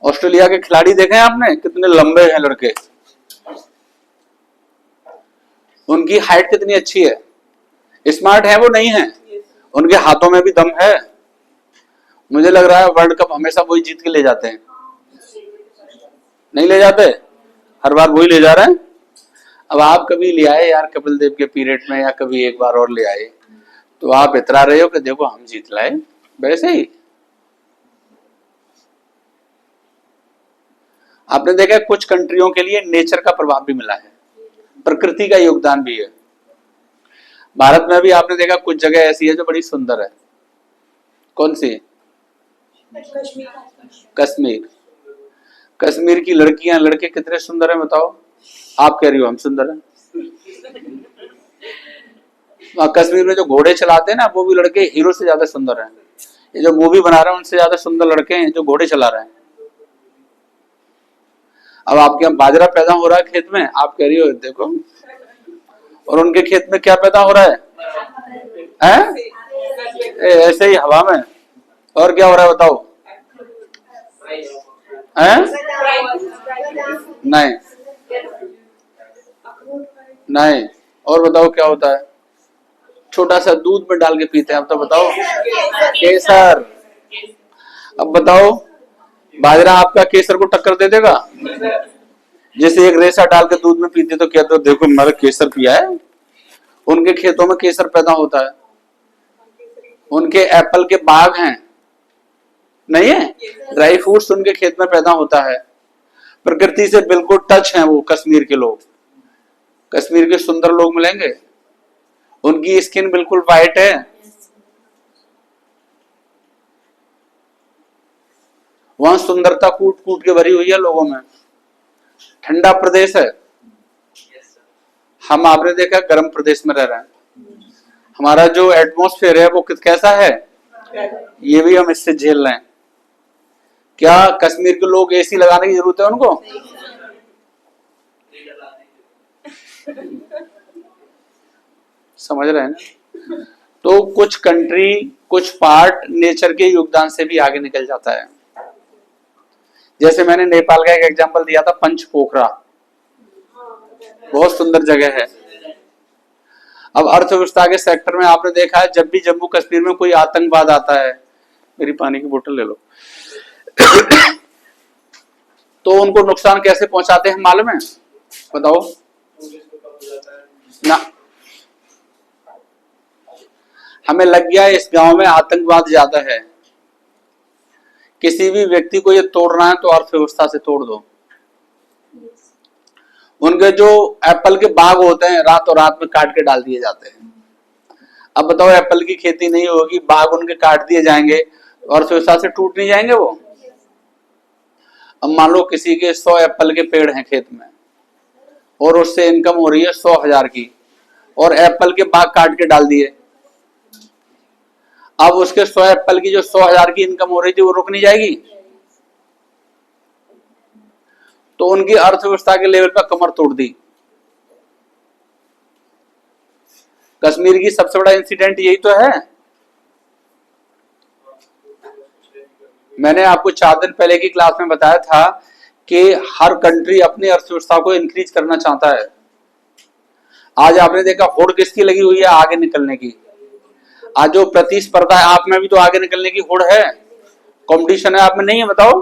ऑस्ट्रेलिया के खिलाड़ी देखे हैं आपने, कितने लंबे हैं लड़के, उनकी हाइट कितनी अच्छी है। स्मार्ट है वो? नहीं है, उनके हाथों में भी दम है। मुझे लग रहा है वर्ल्ड कप हमेशा वही जीत के ले जाते हैं। नहीं ले जाते? हर बार वही ले जा रहे हैं। अब आप कभी ले आए यार कपिल देव के पीरियड में, या कभी एक बार और ले आए, तो आप इतरा रहे हो कि देखो हम जीत लाए। वैसे ही आपने देखा कुछ कंट्रियों के लिए नेचर का प्रभाव भी मिला है, प्रकृति का योगदान भी है। भारत में भी आपने देखा कुछ जगह ऐसी है जो बड़ी सुंदर है। कौन सी? कश्मीर। कश्मीर की लड़कियां लड़के कितने सुंदर हैं बताओ? आप कह रही हो हम सुंदर हैं। कश्मीर में जो घोड़े चलाते हैं ना, वो भी लड़के हीरो से ज्यादा सुंदर हैं। ये जो मूवी बना रहे हैं उनसे ज्यादा सुंदर लड़के हैं जो घोड़े चला रहे हैं। अब आपके यहाँ बाजरा पैदा हो रहा है खेत में, आप कह रही हो देखो, और उनके खेत में क्या पैदा हो रहा है? ऐसे ही हवा में। और क्या हो रहा है बताओ? हैं? नहीं नहीं। और बताओ क्या होता है? छोटा सा दूध में डाल के पीते हैं। अब तो बताओ, केसर। अब बताओ, बाजरा आपका केसर को टक्कर दे देगा? जैसे एक रेसा डाल के दूध में पीते तो क्या, तो देखो मैंने केसर पिया है। उनके खेतों में केसर पैदा होता है, उनके एप्पल के बाग हैं, नहीं है? ड्राई फ्रूट्स उनके खेत में पैदा होता है। प्रकृति से बिल्कुल टच हैं वो कश्मीर के लोग। कश्मीर के सुंदर लोग मिलेंगे, उनकी स्किन बिल्कुल वाइट है। वहां सुंदरता कूट कूट के भरी हुई है लोगों में। ठंडा प्रदेश है, हम आपने देखा गर्म प्रदेश में रह रहे हैं। हमारा जो एटमॉस्फेयर है वो कैसा है, ये भी हम इससे झेल रहे हैं। क्या कश्मीर के लोग एसी लगाने की जरूरत है उनको? समझ रहे हैं ना? तो कुछ कंट्री, कुछ पार्ट नेचर के योगदान से भी आगे निकल जाता है। जैसे मैंने नेपाल का एक एग्जांपल दिया था, पंचपोखरा, बहुत सुंदर जगह है। अब अर्थव्यवस्था के सेक्टर में आपने देखा है, जब भी जम्मू कश्मीर में कोई आतंकवाद आता है, मेरी पानी की बोतल ले लो, तो उनको नुकसान कैसे पहुंचाते हैं मालूम है? बताओ ना। हमें लग गया इस गांव में आतंकवाद ज्यादा है, किसी भी व्यक्ति को ये तोड़ना है तो अर्थव्यवस्था से तोड़ दो। उनके जो एप्पल के बाग होते हैं रातों रात में काट के डाल दिए जाते हैं। अब बताओ, एप्पल की खेती नहीं होगी, बाग उनके काट दिए जाएंगे, अर्थव्यवस्था से टूट नहीं जाएंगे वो? अब मान लो किसी के 100 एप्पल के पेड़ हैं खेत में और उससे इनकम हो रही है 100,000 की, और एप्पल के बाग काट के डाल दिए। अब उसके 100 एप्पल की जो 100,000 की इनकम हो रही थी वो रुक नहीं जाएगी? तो उनकी अर्थव्यवस्था के लेवल पर कमर तोड़ दी। कश्मीर की सबसे बड़ा इंसिडेंट यही तो है। मैंने आपको 4 दिन पहले की क्लास में बताया था कि हर कंट्री अपनी अर्थव्यवस्था को इंक्रीज करना चाहता है। आज आपने देखा होड़ किसकी लगी हुई है आगे निकलने की। आज जो प्रतिस्पर्धा है, आप में भी तो आगे निकलने की होड़ है, कंपटीशन है, आप में नहीं है? बताओ,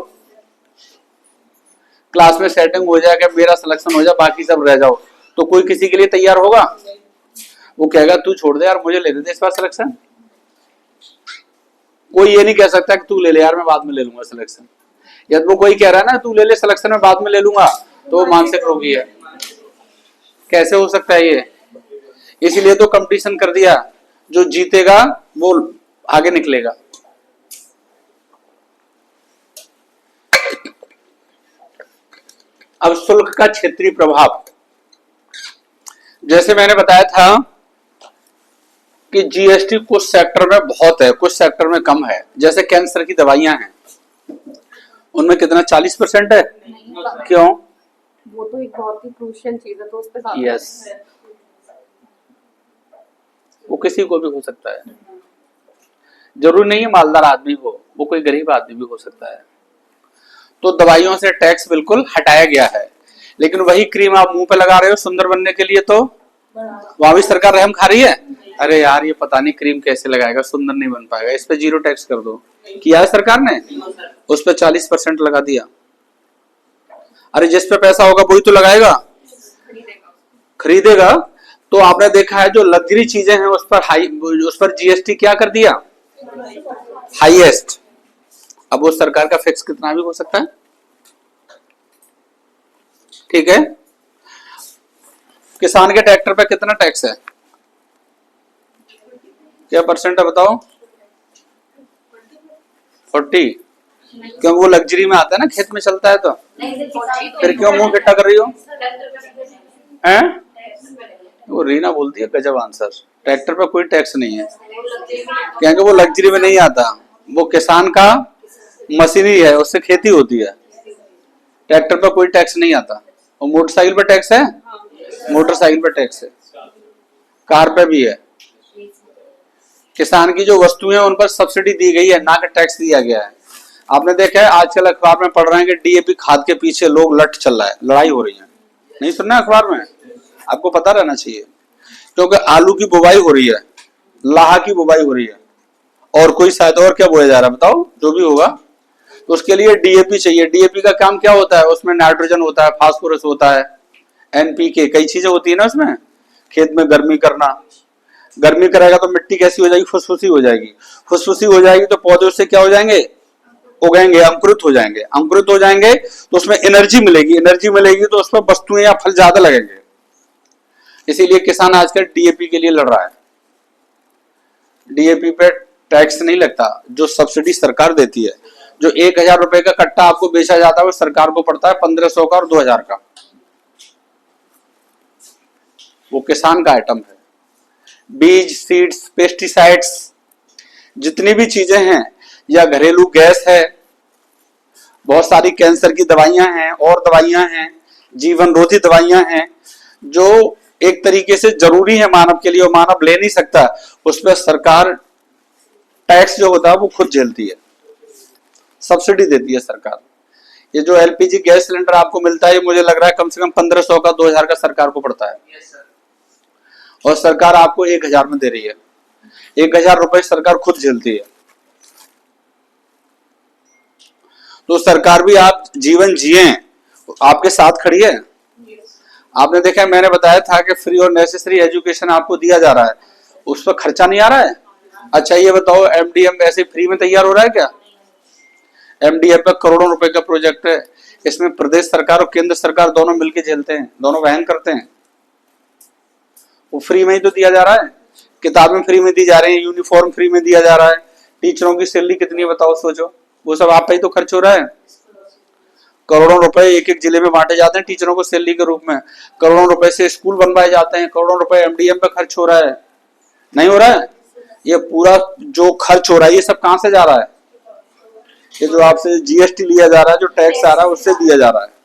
क्लास में सेटिंग हो जाए, मेरा सिलेक्शन हो जाए, बाकी सब रह जाओ, तो कोई किसी के लिए तैयार होगा? वो कहेगा तू छोड़ दे यार, मुझे ले दे इस बार सिलेक्शन। कोई ये नहीं कह सकता कि तू ले ले यार, मैं बाद में ले लूंगा सिलेक्शन। यदि वो कोई कह रहा है ना तू ले ले सिलेक्शन, में बाद में ले लूंगा, तो मानसिक रोगी है। कैसे हो सकता है ये? इसीलिए तो कंपटीशन कर दिया, जो जीतेगा वो आगे निकलेगा। अब शुल्क का क्षेत्रीय प्रभाव, जैसे मैंने बताया था कि जीएसटी कुछ सेक्टर में बहुत है, कुछ सेक्टर में कम है। जैसे कैंसर की दवाइयां हैं, उनमें कितना 40% है। क्यों?
वो तो एक बहुत ही क्रूशियल चीज है, तो उस पे ज्यादा
यस, वो किसी को भी हो सकता है, जरूरी नहीं है मालदार आदमी हो, वो कोई गरीब आदमी भी हो सकता है। तो दवाइयों से टैक्स बिल्कुल हटाया गया है, लेकिन वही क्रीम आप मुंह पे लगा रहे हो सुंदर बनने के लिए, तो वहां भी सरकार रहम खा रही है। अरे यार, ये पता नहीं क्रीम कैसे लगाएगा, सुंदर नहीं बन पाएगा, इस पे 0 टैक्स कर दो। किया है सरकार ने, उस पे 40% लगा दिया। अरे जिस पे पैसा होगा वही तो लगाएगा, खरीदेगा। तो आपने देखा है जो लग्जरी चीजें हैं उस पर जीएसटी क्या कर दिया, हाईएस्ट। अब वो सरकार का फिक्स कितना भी हो सकता है, ठीक है। किसान के ट्रैक्टर पे कितना टैक्स है, क्या परसेंट है बताओ? 40। क्योंकि वो लग्जरी में आता है ना, खेत में चलता है। तो फिर क्यों मुंह खट्टा कर रही हो हैं? वो रीना बोलती है गजब आंसर, ट्रैक्टर पे कोई टैक्स नहीं है, क्योंकि वो लग्जरी में नहीं आता, वो किसान का मशीनरी है, उससे खेती होती है। ट्रैक्टर पे कोई टैक्स नहीं आता। और मोटरसाइकिल पे टैक्स है, मोटरसाइकिल पे टैक्स है, कार पे भी है। किसान की जो वस्तुएं उन पर सब्सिडी दी गई है, ना कि टैक्स दिया गया है। आपने देखा है आजकल अखबार में पढ़ रहे हैं कि डीएपी खाद के पीछे लोग लट चल रहा है, लड़ाई हो रही है। नहीं सुनना अखबार में? आपको पता रहना चाहिए, क्योंकि आलू की बुवाई हो रही है, लाह की बुवाई हो रही है, और कोई शायद और क्या बोया जा रहा है बताओ, जो भी होगा। तो उसके लिए डीएपी चाहिए। डीएपी का काम क्या होता है? उसमें नाइट्रोजन होता है, फास्फोरस होता है, एनपीके, कई चीजें होती है ना उसमें। खेत में गर्मी करना, गर्मी करेगा तो मिट्टी कैसी हो जाएगी, फुसफुसी हो जाएगी। फुसफुसी हो जाएगी तो पौधे उससे क्या हो जाएंगे, उगाएंगे, अंकुरित हो जाएंगे। अंकुरित हो जाएंगे तो उसमें एनर्जी मिलेगी, एनर्जी मिलेगी तो उसमें वस्तुएं या फल ज्यादा लगेंगे। इसीलिए किसान आजकल डीएपी के लिए लड़ रहा है। डीएपी पे टैक्स नहीं लगता, जो सब्सिडी सरकार देती है। जो 1000 रुपए का कट्टा आपको बेचा जाता है वो सरकार को पड़ता है 1500 का और 2000 का, वो किसान का आइटम है। बीज, सीड्स, पेस्टिसाइड्स, जितनी भी चीजें हैं, या घरेलू गैस है, बहुत सारी कैंसर की दवाइयां हैं और दवाइयां हैं, जीवन रोधी दवाइयां हैं, जो एक तरीके से जरूरी है मानव के लिए और मानव ले नहीं सकता, उस पर सरकार टैक्स जो होता है वो खुद झेलती है, सब्सिडी देती है सरकार। ये जो एलपीजी गैस सिलेंडर आपको मिलता है, मुझे लग रहा है कम से कम 1500 का 2000 का सरकार को पड़ता है, और सरकार आपको 1000 में दे रही है। 1000 रुपए सरकार खुद झेलती है। तो सरकार भी आप जीवन जिए, आपके साथ खड़ी है। आपने देखा है, मैंने बताया था कि फ्री और नेसेसरी एजुकेशन आपको दिया जा रहा है, उस पर खर्चा नहीं आ रहा है। अच्छा ये बताओ, एमडीएम ऐसे फ्री में तैयार हो रहा है क्या? एमडीएम पे करोड़ों रुपए का प्रोजेक्ट है, इसमें प्रदेश सरकार और केंद्र सरकार दोनों मिलकर झेलते हैं, दोनों वहन करते हैं। वो फ्री में ही तो दिया जा रहा है, किताबें फ्री में दी जा रही है, यूनिफॉर्म फ्री में दिया जा रहा है। टीचरों की सैलरी कितनी है बताओ, सोचो, वो सब आप पे ही तो खर्च हो रहा है। करोड़ों रुपए एक एक जिले में बांटे जाते हैं टीचरों को सैलरी के रूप में, करोड़ों रुपए से स्कूल बनवाए जाते हैं, करोड़ों रुपए एमडीएम पे खर्च हो रहा है। नहीं हो रहा है? ये पूरा जो खर्च हो रहा है ये सब कहां से जा रहा है? ये जो आपसे जीएसटी लिया जा रहा है, जो टैक्स आ रहा है, उससे दिया जा रहा है।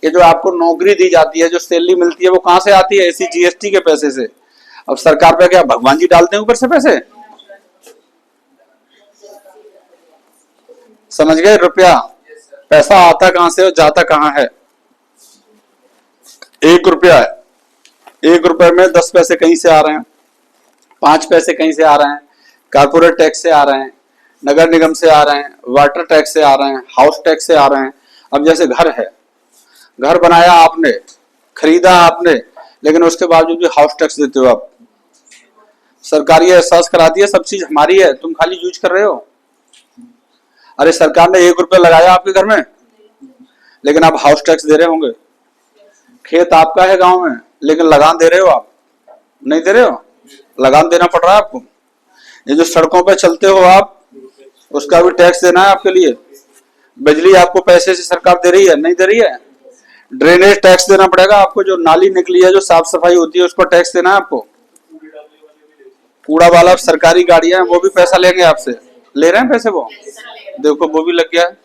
ये जो आपको नौकरी दी जाती है, जो सैलरी मिलती है, वो कहां से आती है? इसी जीएसटी के पैसे से। अब सरकार पे क्या भगवान जी डालते हैं ऊपर से पैसे? समझ गए? रुपया, पैसा आता कहां से और जाता कहां है? 1 रुपया है, 1 रुपए में 10 पैसे कहीं से आ रहे हैं, 5 पैसे कहीं से आ रहे हैं, कारपोरेट टैक्स से आ रहे हैं, नगर निगम से आ रहे हैं, वाटर टैक्स से आ रहे हैं, हाउस टैक्स से आ रहे हैं। अब जैसे घर है, घर बनाया आपने, खरीदा आपने, लेकिन उसके बावजूद भी हाउस टैक्स देते हो आप। सरकार ये एहसास कराती है सब चीज हमारी है, तुम खाली यूज कर रहे हो। अरे सरकार ने 1 रुपया लगाया आपके घर में, लेकिन आप हाउस टैक्स दे रहे होंगे। खेत आपका है गांव में, लेकिन लगान दे रहे हो आप, नहीं दे रहे हो? लगान देना पड़ रहा है आपको। ये जो सड़कों पे चलते हो आप, उसका भी टैक्स देना है आपके लिए। बिजली आपको पैसे से सरकार दे रही है, नहीं दे रही है? ड्रेनेज टैक्स देना पड़ेगा आपको, जो नाली निकली है, जो साफ सफाई होती है, उस पर टैक्स देना है आपको। कूड़ा वाला सरकारी गाड़ियां हैं, वो भी पैसा लेंगे आपसे, ले रहे हैं पैसे वो, देखो वो भी लग गया है।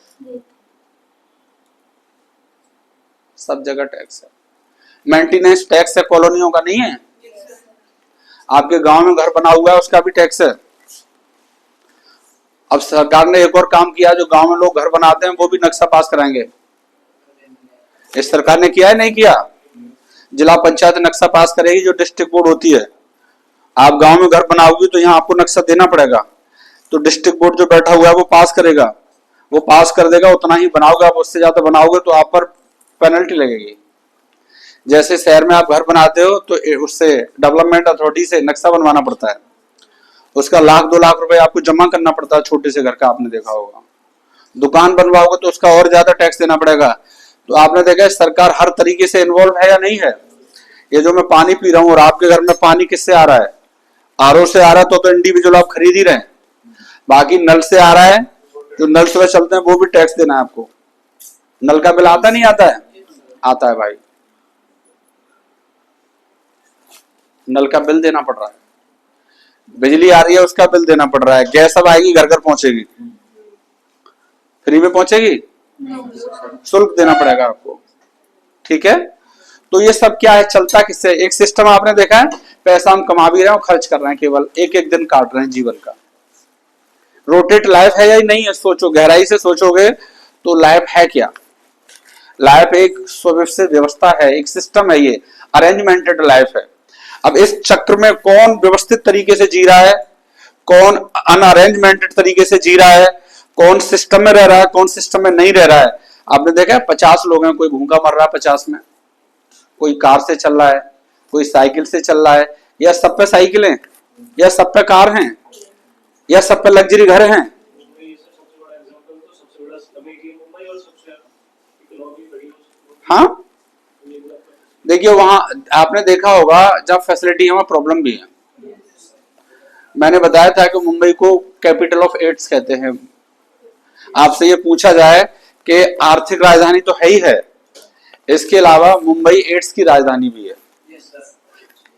सब जगह टैक्स है, मेंटेनेंस टैक्स है, कॉलोनियों का नहीं है। आपके गांव में घर बना हुआ है उसका भी टैक्स है। अब सरकार ने एक और काम किया, जो गांव में लोग घर बनाते हैं वो भी नक्शा पास कराएंगे। इस सरकार ने किया है नहीं किया? जिला पंचायत नक्शा पास करेगी, जो डिस्ट्रिक्ट बोर्ड होती है। आप गांव में घर बनाओगी तो यहाँ आपको नक्शा देना पड़ेगा, तो डिस्ट्रिक्ट बोर्ड जो बैठा हुआ है वो पास करेगा, वो पास कर देगा, उतना ही बनाओगे। आप उससे ज्यादा बनाओगे तो आप पर पेनल्टी लगेगी। जैसे शहर में आप घर बनाते हो तो उससे डेवलपमेंट अथॉरिटी से नक्शा बनवाना पड़ता है, उसका 1-2 लाख रुपए आपको जमा करना पड़ता है, छोटे से घर का, आपने देखा होगा। दुकान बनवाओगे तो उसका और ज्यादा टैक्स देना पड़ेगा। तो आपने देखा सरकार हर तरीके से इन्वॉल्व है या नहीं है? ये जो मैं पानी पी रहा हूँ, और आपके घर में पानी किससे आ रहा है? आरओ से आ रहा है, तो इंडिविजुअल आप खरीद ही रहे हैं। बाकी नल से आ रहा है, जो नल से चलते हैं वो भी टैक्स देना है आपको। नल का बिल आता नहीं आता है? आता है भाई, नल का बिल देना पड़ रहा है। बिजली आ रही है उसका बिल देना पड़ रहा है। गैस अब आएगी, घर घर पहुंचेगी, फ्री में पहुंचेगी, शुल्क देना पड़ेगा आपको। ठीक है, तो ये सब क्या है, चलता किससे? एक सिस्टम आपने देखा है, पैसा हम कमा भी रहे हैं और खर्च कर रहे हैं, केवल एक एक दिन काट रहे हैं जीवन का। रोटेट लाइफ है या नहीं है? सोचो, गहराई से सोचोगे तो लाइफ है क्या? लाइफ एक सुव्यवस्थित व्यवस्था है, एक सिस्टम है, ये अरेंजमेंटेड लाइफ है। अब इस चक्र में कौन व्यवस्थित तरीके से जी रहा है, कौन अनअरेंजमेंटेड तरीके से जी रहा है, कौन सिस्टम में रह रहा है, कौन सिस्टम में नहीं रह रहा है। आपने देखा है 50 लोग हैं, कोई भूखा मर रहा है 50 में, कोई कार से चल रहा है, कोई साइकिल से चल रहा है, या सब पे साइकिल है, या सब पे कार हैं, या सब पे लग्जरी घर हैं। हाँ, देखिए वहां आपने देखा होगा जब फैसिलिटी है वहां प्रॉब्लम भी है। मैंने बताया था कि मुंबई को कैपिटल ऑफ एड्स कहते हैं। आपसे ये पूछा जाए कि आर्थिक राजधानी तो है ही है, इसके अलावा मुंबई एड्स की राजधानी भी है।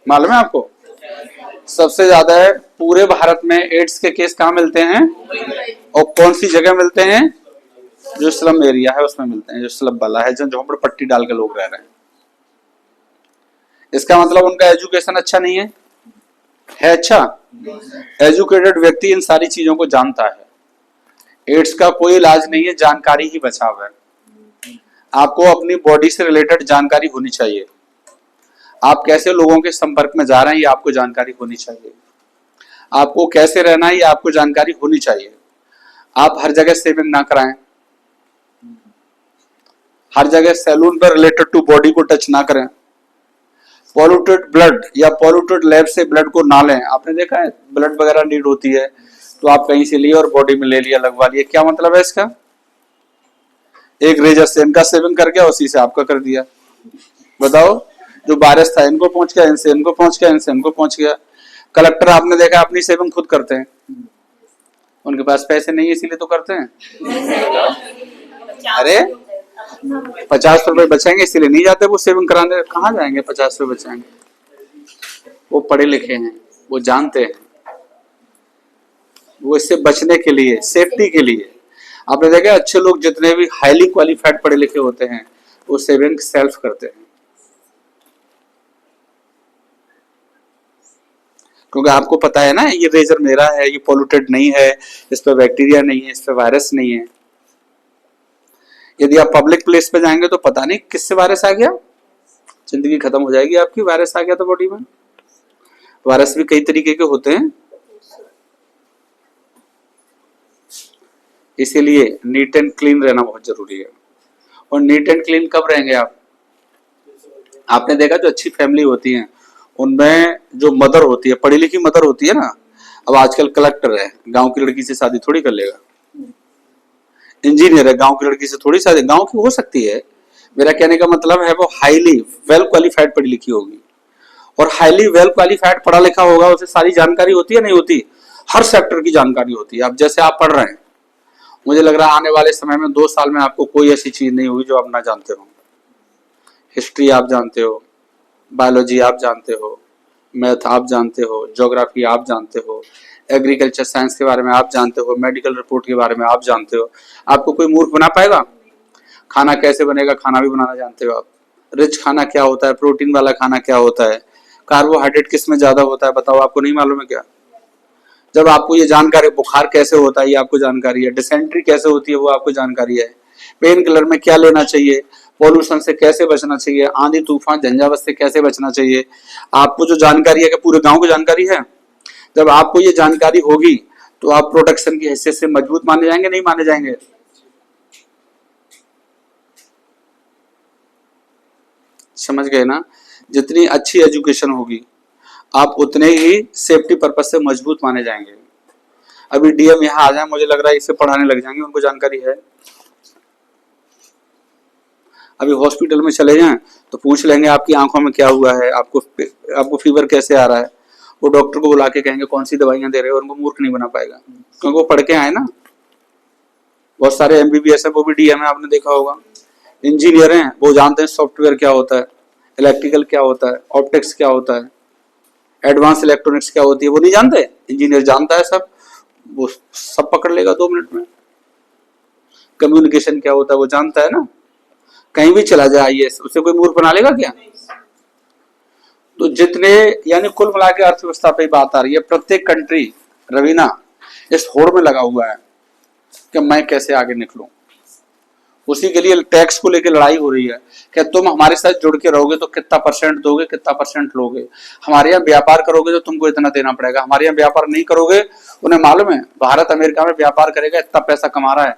मालूम है आपको? सबसे ज्यादा है पूरे भारत में एड्स के केस कहाँ मिलते हैं, और कौन सी जगह मिलते हैं? जो स्लम एरिया है उसमें मिलते हैं, जो स्लम वाला है, जो झोपड़पट्टी डाल के लोग रह रहे हैं। इसका मतलब उनका एजुकेशन अच्छा नहीं है? है अच्छा। एजुकेटेड व्यक्ति इन सारी चीजों को जानता है। एड्स का कोई इलाज नहीं है, जानकारी ही बचाव है। आपको अपनी बॉडी से रिलेटेड जानकारी होनी चाहिए। आप कैसे लोगों के संपर्क में जा रहे हैं ये आपको जानकारी होनी चाहिए। आपको कैसे रहना है ये आपको जानकारी होनी चाहिए। आप हर जगह सेविंग ना कराएं, हर जगह सैलून पर रिलेटेड टू बॉडी को टच ना करें, पॉल्यूटेड ब्लड या पॉल्यूटेड लैब से ब्लड को ना लें। आपने देखा है ब्लड वगैरह नीड होती है तो आप कहीं से लिए और बॉडी में ले लिया, लगवा लिया। क्या मतलब है इसका? एक रेजर से इनका सेवन कर गया, उसी से आपका कर दिया। बताओ, जो वायरस था इनको पहुंच गया, इनसे इनको पहुंच गया, इनसे इनको पहुंच गया। कलेक्टर आपने देखा अपनी सेविंग खुद करते हैं, उनके पास पैसे नहीं है इसीलिए तो करते हैं। अरे 50 रुपए बचेंगे इसीलिए नहीं जाते वो सेविंग कराने। कहाँ जाएंगे 50 रुपए बचाएंगे? वो पढ़े लिखे हैं, वो जानते हैं, वो इससे बचने के लिए, सेफ्टी के लिए। आपने देखा अच्छे लोग जितने भी हाईली क्वालिफाइड पढ़े लिखे होते हैं वो सेविंग सेल्फ करते हैं, क्योंकि आपको पता है ना ये रेजर मेरा है, ये पॉल्यूटेड नहीं है, इस पर बैक्टीरिया नहीं है, इस पर वायरस नहीं है। यदि आप पब्लिक प्लेस पे जाएंगे तो पता नहीं किससे वायरस आ गया, जिंदगी खत्म हो जाएगी आपकी। वायरस आ गया तो बॉडी में। वायरस भी कई तरीके के होते हैं, इसीलिए नीट एंड क्लीन रहना बहुत जरूरी है। और नीट एंड क्लीन कब रहेंगे आप? आपने देखा जो अच्छी फैमिली होती है उनमें जो मदर होती है, पढ़ी लिखी मदर होती है ना, अब आजकल कलेक्टर है, गांव की लड़की से शादी थोड़ी कर लेगा। इंजीनियर है, गांव की लड़की से थोड़ी शादी, गांव की हो सकती है। मेरा कहने का मतलब है वो हाईली वेल क्वालिफाइड पढ़ी लिखी होगी, और हाईली वेल क्वालिफाइड पढ़ा लिखा होगा, उसे सारी जानकारी होती है नहीं होती, हर सेक्टर की जानकारी होती है। अब जैसे आप पढ़ रहे हैं, मुझे लग रहा है आने वाले समय में 2 साल में आपको कोई ऐसी चीज नहीं होगी जो आप ना जानते हो। हिस्ट्री आप जानते हो, बायोलॉजी आप जानते हो, मैथ आप जानते हो, ज्योग्राफी आप जानते हो, एग्रीकल्चर साइंस के बारे में आप जानते हो, मेडिकल रिपोर्ट के बारे में आप जानते हो, आपको कोई मूर्ख बना पाएगा? खाना कैसे बनेगा, खाना भी बनाना जानते हो आप। रिच खाना क्या होता है, प्रोटीन वाला खाना क्या होता है, कार्बोहाइड्रेट किस में ज्यादा होता है, बताओ, आपको नहीं मालूम है क्या? जब आपको ये जानकारी, बुखार कैसे होता है ये आपको जानकारी है, डिसेंट्री कैसे होती है वो आपको जानकारी है, पेन किलर में क्या लेना चाहिए, पॉल्यूशन से कैसे बचना चाहिए, आंधी तूफान झंझावत से कैसे बचना चाहिए, आपको जो जानकारी है, क्या पूरे गांव को जानकारी है? जब आपको ये जानकारी होगी तो आप प्रोटेक्शन की हैसियत से मजबूत माने जाएंगे, नहीं माने जाएंगे? समझ गए ना? जितनी अच्छी एजुकेशन होगी आप उतने ही सेफ्टी पर्पज से मजबूत माने जाएंगे। अभी डीएम यहाँ आ जाए, मुझे लग रहा है इसे पढ़ाने लग जाएंगे, उनको जानकारी है। अभी हॉस्पिटल में चले जाएं तो पूछ लेंगे आपकी आंखों में क्या हुआ है, आपको फीवर कैसे आ रहा है, वो डॉक्टर को बुला के कहेंगे कौन सी दवाइयां दे रहे हो, उनको मूर्ख नहीं बना पाएगा क्योंकि वो पढ़ के आए ना। बहुत सारे एमबीबीएस है वो भी डीएम है, आपने देखा होगा। इंजीनियर हैं वो जानते हैं सॉफ्टवेयर क्या होता है, इलेक्ट्रिकल क्या होता है, ऑप्टिक्स क्या होता है, एडवांस इलेक्ट्रॉनिक्स क्या होती है, वो नहीं जानते? इंजीनियर जानता है सब, वो सब पकड़ लेगा 2 मिनट में। कम्युनिकेशन क्या होता है वो जानता है ना, कहीं भी चला जाए आईएएस, उसे कोई मूर्ख बना लेगा क्या? तो जितने, यानी कुल मिला के अर्थव्यवस्था पे बात आ रही है। प्रत्येक कंट्री रवीना इस होड़ में लगा हुआ है कि मैं कैसे आगे निकलूं, उसी के लिए टैक्स को लेकर लड़ाई हो रही है कि तुम हमारे साथ जुड़ के रहोगे तो कितना परसेंट दोगे, कितना परसेंट लोगे, हमारे यहाँ व्यापार करोगे तो तुमको इतना देना पड़ेगा, हमारे यहाँ व्यापार नहीं करोगे, उन्हें मालूम है भारत अमेरिका में व्यापार करेगा इतना पैसा कमा रहा है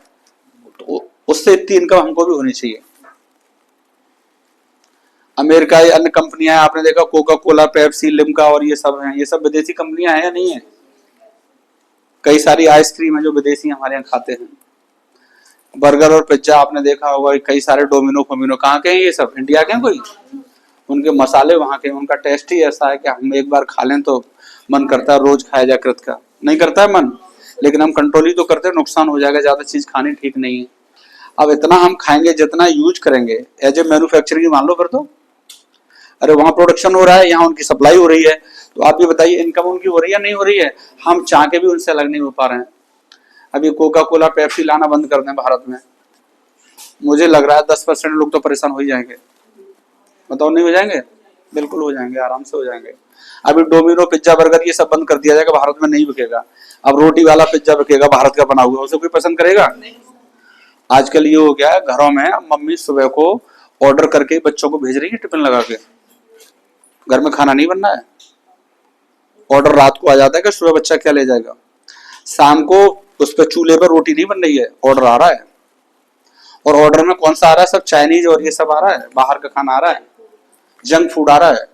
तो उससे इतनी इनकम हमको भी होनी चाहिए। अमेरिका या अन्य कंपनियां, आपने देखा कोका कोला, पेप्सी, लिम्का और ये सब हैं, ये सब विदेशी कंपनियां हैं या नहीं है? कई सारी आइसक्रीम है जो विदेशी हमारे यहाँ खाते हैं। बर्गर और पिज्जा आपने देखा होगा, कई सारे डोमिनो फोमिनो, कहाँ के हैं ये सब? इंडिया के हैं कोई? उनके मसाले वहां के, उनका टेस्ट ही ऐसा है कि हम एक बार खा लें तो मन करता है रोज खाया जाए। कृत का नहीं करता है मन, लेकिन हम कंट्रोल ही तो करते हैं, नुकसान हो जाएगा, ज्यादा चीज खानी ठीक नहीं है। अब इतना हम खाएंगे जितना यूज करेंगे, एज ए मैन्युफैक्चरिंग मान लो फिर तो, अरे वहां प्रोडक्शन हो रहा है, यहाँ उनकी सप्लाई हो रही है, तो आप ये बताइए इनकम उनकी हो रही है नहीं हो रही है? हम चाह के भी उनसे अलग नहीं हो पा रहे हैं। अभी कोका कोला, पेप्सी लाना बंद कर दें भारत में, मुझे लग रहा है 10% लोग तो परेशान हो ही जाएंगे। बताओ नहीं हो जाएंगे? बिल्कुल हो जाएंगे, आराम से हो जाएंगे। अभी डोमिनो, पिज्जा, बर्गर ये सब बंद कर दिया जाएगा, भारत में नहीं बिकेगा। अब रोटी वाला पिज्जा बिकेगा भारत का बना हुआ, उसे कोई पसंद करेगा? आजकल ये हो गया है घरों में, मम्मी सुबह को ऑर्डर करके बच्चों को भेज रही है टिफिन लगा के, घर में खाना नहीं बनना है, ऑर्डर रात को आ जाता है कि सुबह बच्चा क्या ले जाएगा, शाम को उस पर चूल्हे पर रोटी नहीं बन रही है, ऑर्डर आ रहा है। और ऑर्डर में कौन सा आ रहा है? सब चाइनीज और ये सब आ रहा है, बाहर का खाना आ रहा है, जंक फूड आ रहा है।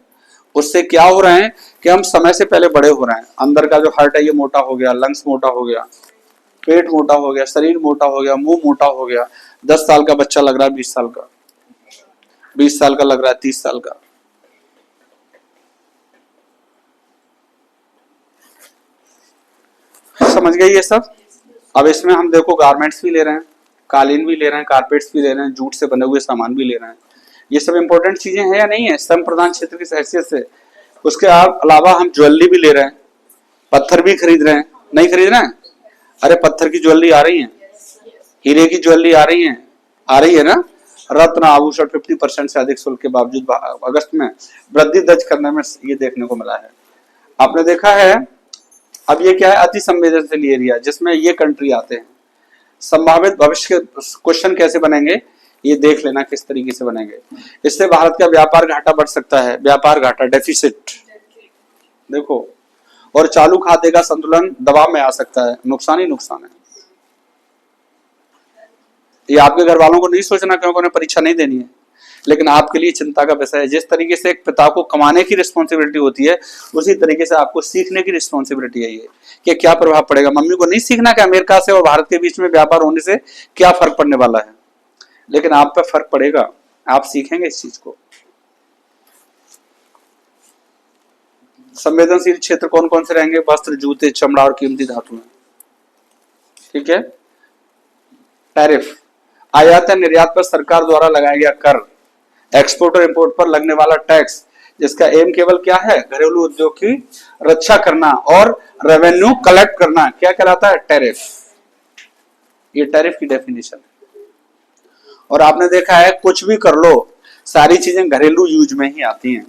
उससे क्या हो रहे हैं कि हम समय से पहले बड़े हो रहे हैं, अंदर का जो हार्ट है ये मोटा हो गया, लंग्स मोटा हो गया, पेट मोटा हो गया, शरीर मोटा हो गया, मुंह मोटा हो गया। 10 साल का बच्चा लग रहा है 20 साल का, 20 साल का लग रहा है 30 साल का। समझ गए ये सब? अब इसमें हम देखो गारमेंट्स भी ले रहे हैं, कालीन भी ले रहे हैं, कारपेट्स भी ले रहे हैं, जूट से बने हुए सामान भी ले रहे हैं। ये सब इंपॉर्टेंट चीजें हैं या नहीं है श्रम प्रधान क्षेत्र की हैसियत से? उसके अलावा हम ज्वेलरी भी ले रहे हैं, पत्थर भी खरीद रहे हैं, नहीं खरीद रहे हैं? अरे पत्थर की ज्वेलरी आ रही है, हीरे की ज्वेलरी आ रही है ना। रत्न आभूषण 50% से अधिक शुल्क के बावजूद अगस्त में वृद्धि दर्ज करने में ये देखने को मिला है। आपने देखा है, अब ये क्या है, अति संवेदनशील एरिया जिसमें ये कंट्री आते हैं। संभावित भविष्य के क्वेश्चन कैसे बनेंगे ये देख लेना, किस तरीके से बनेंगे। इससे भारत का व्यापार घाटा बढ़ सकता है, व्यापार घाटा, डेफिसिट देखो, और चालू खाते का संतुलन दबाव में आ सकता है, नुकसान ही नुकसान है। ये आपके घर वालों को नहीं सोचना क्योंकि उन्हें परीक्षा नहीं देनी है, लेकिन आपके लिए चिंता का विषय है। जिस तरीके से एक पिता को कमाने की रिस्पॉन्सिबिलिटी होती है, उसी तरीके से आपको सीखने की रिस्पॉन्सिबिलिटी है ये, कि क्या प्रभाव पड़ेगा। मम्मी को नहीं सीखना कि अमेरिका से और भारत के बीच में व्यापार होने से क्या फर्क पड़ने वाला है, लेकिन आप पे फर्क पड़ेगा, आप सीखेंगे इस चीज को। संवेदनशील क्षेत्र कौन कौन से रहेंगे? वस्त्र, जूते, चमड़ा और कीमती धातुएं। ठीक है। टैरिफ, आयात या निर्यात पर सरकार द्वारा लगाया गया कर, एक्सपोर्ट और इंपोर्ट पर लगने वाला टैक्स, जिसका एम केवल क्या है, घरेलू उद्योग की रक्षा करना और रेवेन्यू कलेक्ट करना। क्या कहलाता है, टैरिफ। ये टैरिफ की डेफिनेशन है। और आपने देखा है कुछ भी कर लो, सारी चीजें घरेलू यूज में ही आती हैं।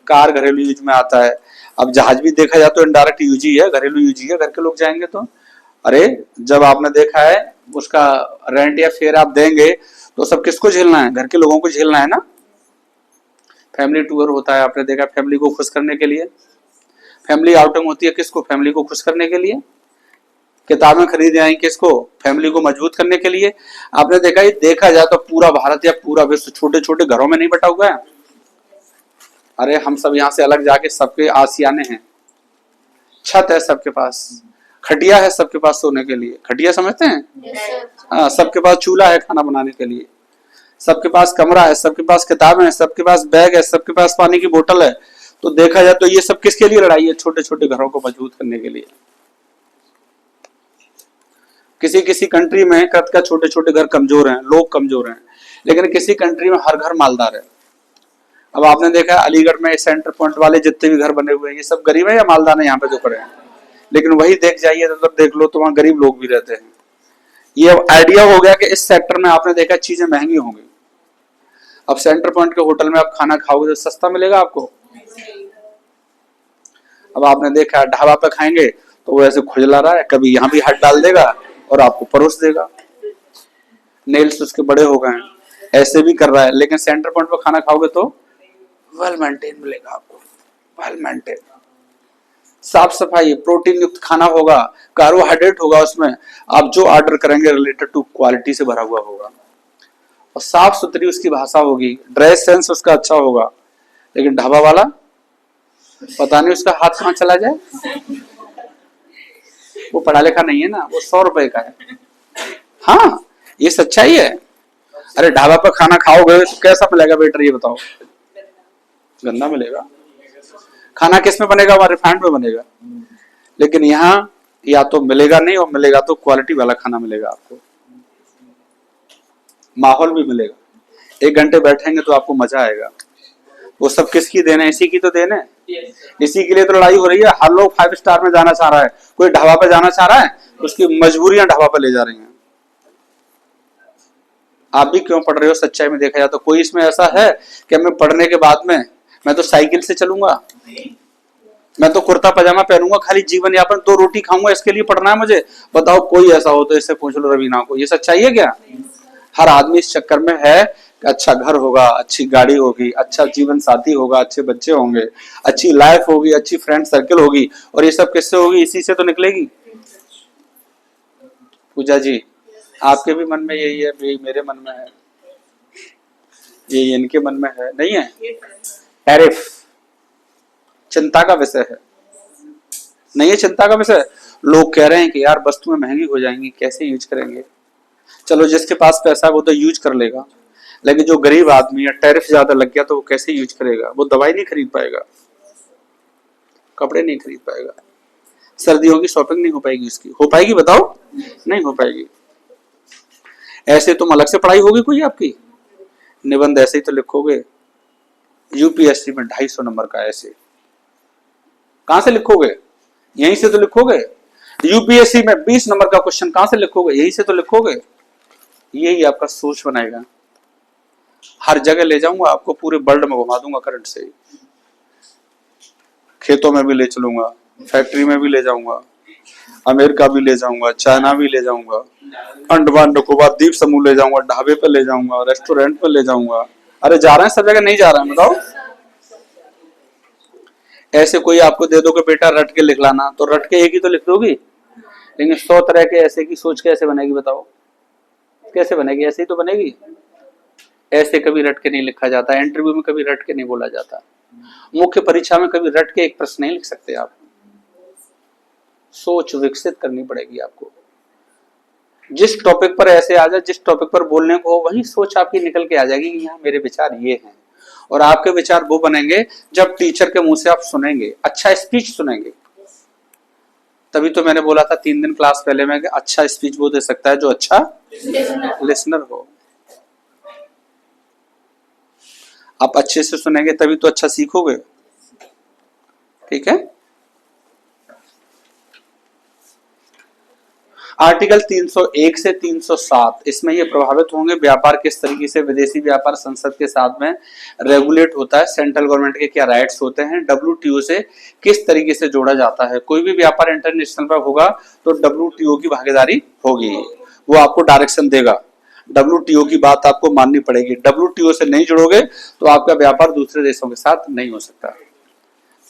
कार घरेलू यूज में आता है, अब जहाज भी देखा जाए तो इनडायरेक्ट यूज ही है, घरेलू यूज ही है। घर के लोग जाएंगे तो अरे जब आपने देखा है उसका रेंट या फेयर आप देंगे तो सब किसको झेलना है, घर के लोगों को झेलना है ना। फैमिली टूर होता है, आपने देखा फैमिली को खुश करने के लिए। फैमिली आउटिंग होती है किसको, फैमिली को खुश करने के लिए। किताबें खरीदे आई किसको, फैमिली को मजबूत करने के लिए। आपने देखा, ये देखा जाए तो पूरा भारत या पूरा विश्व छोटे छोटे घरों में नहीं बटा हुआ है। अरे हम सब यहाँ से अलग जाके सबके आसियाने हैं, छत है सबके पास, खटिया है सबके पास सोने के लिए, खटिया समझते हैं, हाँ, सबके पास चूल्हा है खाना बनाने के लिए, सबके पास कमरा है, सबके पास किताबें हैं, सबके पास बैग है, सबके पास पानी की बोतल है। तो देखा जाए तो ये सब किसके लिए लड़ाई है, छोटे छोटे घरों को मजबूत करने के लिए। किसी किसी कंट्री में कद का छोटे छोटे घर कमजोर हैं, लोग कमजोर हैं, लेकिन किसी कंट्री में हर घर मालदार है। अब आपने देखा अलीगढ़ में सेंटर पॉइंट वाले जितने भी घर बने हुए हैं, ये सब गरीब है या मालदार है यहाँ पे जो खड़े हैं। लेकिन वही देख जाइए तो देख लो तो वहां गरीब लोग भी रहते हैं। ये आइडिया हो गया कि इस सेक्टर में आपने देखा चीजें महंगी होंगी। अब सेंटर पॉइंट के होटल में आप खाना खाओगे तो सस्ता मिलेगा आपको। अब आपने देखा ढाबा पे खाएंगे तो वो ऐसे खुजला रहा है, कभी यहाँ भी हाथ डाल देगा और आपको परोस देगा, नेल्स उसके बड़े हो गए हैं, ऐसे भी कर रहा है। लेकिन सेंटर पॉइंट पर खाना खाओगे तो वेल मेंटेन मिलेगा आपको, वेल मेंटेन, साफ सफाई, प्रोटीन युक्त खाना होगा, कार्बोहाइड्रेट होगा उसमें। आप जो ऑर्डर करेंगे रिलेटेड टू क्वालिटी से भरा हुआ होगा और साफ सुथरी उसकी भाषा होगी, ड्रेस सेंस उसका अच्छा होगा। लेकिन ढाबा वाला पता नहीं उसका हाथ कहाँ चला जाए, वो पढ़ा लिखा नहीं है ना, वो 100 रुपए का है। हाँ ये सच्चाई है। अरे ढाबा पर खाना खाओगे तो कैसा मिलेगा बेटर, ये बताओ, गंदा मिलेगा। खाना किस में बनेगा, हमारे रिफाइंड में बनेगा। लेकिन यहाँ या तो मिलेगा नहीं, और मिलेगा तो क्वालिटी वाला खाना मिलेगा आपको, माहौल भी मिलेगा। 1 घंटे बैठेंगे तो आपको मजा आएगा। वो सब किसकी देन है, इसी की तो देन है। इसी के लिए तो लड़ाई हो रही है। हर लोग 5 स्टार में जाना चाह रहा है, कोई ढाबा पे जाना चाह रहा है, उसकी मजबूरियां ढाबा पे ले जा रही हैं। आप भी क्यों पढ़ रहे हो, सच्चाई में देखा जाए तो कोई इसमें ऐसा है कि मैं पढ़ने के बाद में मैं तो साइकिल से चलूंगा, मैं तो कुर्ता पजामा पहनूंगा, खाली जीवन यापन 2 रोटी खाऊंगा, इसके लिए पढ़ना है मुझे? बताओ कोई ऐसा हो तो इससे पूछ लो रवीना को, ये सच्चाई है क्या? हर आदमी इस चक्कर में है कि अच्छा घर होगा, अच्छी गाड़ी होगी, अच्छा जीवन साथी होगा, अच्छे बच्चे होंगे, अच्छी लाइफ होगी, अच्छी फ्रेंड सर्कल होगी। और ये सब किससे होगी, इसी से तो निकलेगी। पूजा जी आपके भी मन में यही है, मेरे मन में है, ये इनके मन में है, नहीं है? टैरिफ चिंता का विषय है, नहीं है चिंता का विषय। लोग कह रहे हैं कि यार वस्तुएं महंगी हो जाएंगी, कैसे यूज करेंगे? चलो जिसके पास पैसा है वो तो यूज कर लेगा, लेकिन जो गरीब आदमी है टैरिफ ज्यादा लग गया तो वो कैसे यूज करेगा? वो दवाई नहीं खरीद पाएगा, कपड़े नहीं खरीद पाएगा, सर्दियों की शॉपिंग नहीं हो पाएगी उसकी। हो पाएगी बताओ? नहीं हो पाएगी। ऐसे तुम अलग से पढ़ाई होगी कोई आपकी, निबंध ऐसे ही तो लिखोगे, यूपीएससी में 250 नंबर का ऐसे कहां से लिखोगे? यहीं से तो लिखोगे। यूपीएससी में 20 नंबर का क्वेश्चन कहां से लिखोगे? यहीं से तो लिखोगे। यही आपका सोच बनाएगा। हर जगह ले जाऊंगा आपको, पूरे वर्ल्ड में घुमा दूंगा करंट से, खेतों में भी ले चलूंगा, फैक्ट्री में भी ले जाऊंगा, अमेरिका भी ले जाऊंगा, चाइना भी ले जाऊंगा, अंडमान निकोबार द्वीप समूह ले जाऊंगा, ढाबे पे ले जाऊंगा, रेस्टोरेंट पे ले जाऊंगा। अरे जा रहे हैं सब जगह, नहीं जा रहे हैं बताओ? ऐसे कोई आपको दे दो कि बेटा रट के लिख लाना, तो रट के एक ही तो लिख दोगी, लेकिन 100 तरह के ऐसे की सोच कैसे बनेगी बताओ? कैसे बनेगी? ऐसे ही तो बनेगी। ऐसे कभी रट के नहीं लिखा जाता, इंटरव्यू में कभी रट के नहीं बोला जाता, मुख्य परीक्षा में कभी रट के एक प्रश्न नहीं लिख सकते आप। सोच विकसित करनी पड़ेगी आपको। जिस टॉपिक पर ऐसे आ जाए, जिस टॉपिक पर बोलने को वही सोच आपकी निकल के आ जाएगी कि यहाँ मेरे विचार ये हैं। और आपके विचार वो बनेंगे जब टीचर के मुंह से आप सुनेंगे, अच्छा स्पीच सुनेंगे। तभी तो मैंने बोला था 3 दिन क्लास पहले में कि अच्छा स्पीच वो दे सकता है जो अच्छा लिसनर हो। आप अच्छे से सुनेंगे तभी तो अच्छा सीखोगे। ठीक है। आर्टिकल 301 से 307 इसमें ये प्रभावित होंगे व्यापार किस तरीके से विदेशी व्यापार संसद के साथ में रेगुलेट होता है, सेंट्रल गवर्नमेंट के क्या राइट्स होते हैं, WTO से किस तरीके से जोड़ा जाता है। कोई भी व्यापार इंटरनेशनल पर होगा तो WTO की भागीदारी होगी, वो आपको डायरेक्शन देगा, WTO की बात आपको माननी पड़ेगी। WTO से नहीं जुड़ोगे तो आपका व्यापार दूसरे देशों के साथ नहीं हो सकता।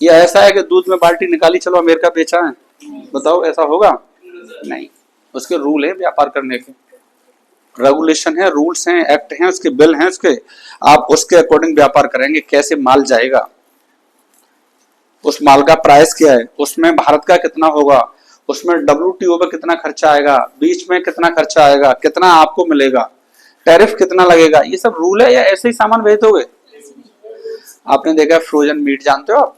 ये ऐसा है कि दूध में बाल्टी निकाली चलो अमेरिका बेचा है, बताओ ऐसा होगा? नहीं, उसके रूल है व्यापार करने के, रेगुलेशन है, रूल्स हैं, एक्ट हैं, उसके बिल हैं, उसके आप उसके अकॉर्डिंग व्यापार करेंगे। कैसे माल जाएगा, उस माल का प्राइस क्या है, उसमें भारत का कितना होगा, उसमें WTO पे कितना खर्चा आएगा, बीच में कितना खर्चा आएगा, कितना आपको मिलेगा, टैरिफ कितना लगेगा, ये सब रूल है या ऐसे ही सामान भेज दोगे? आपने देखा फ्रोजन मीट जानते हो आप?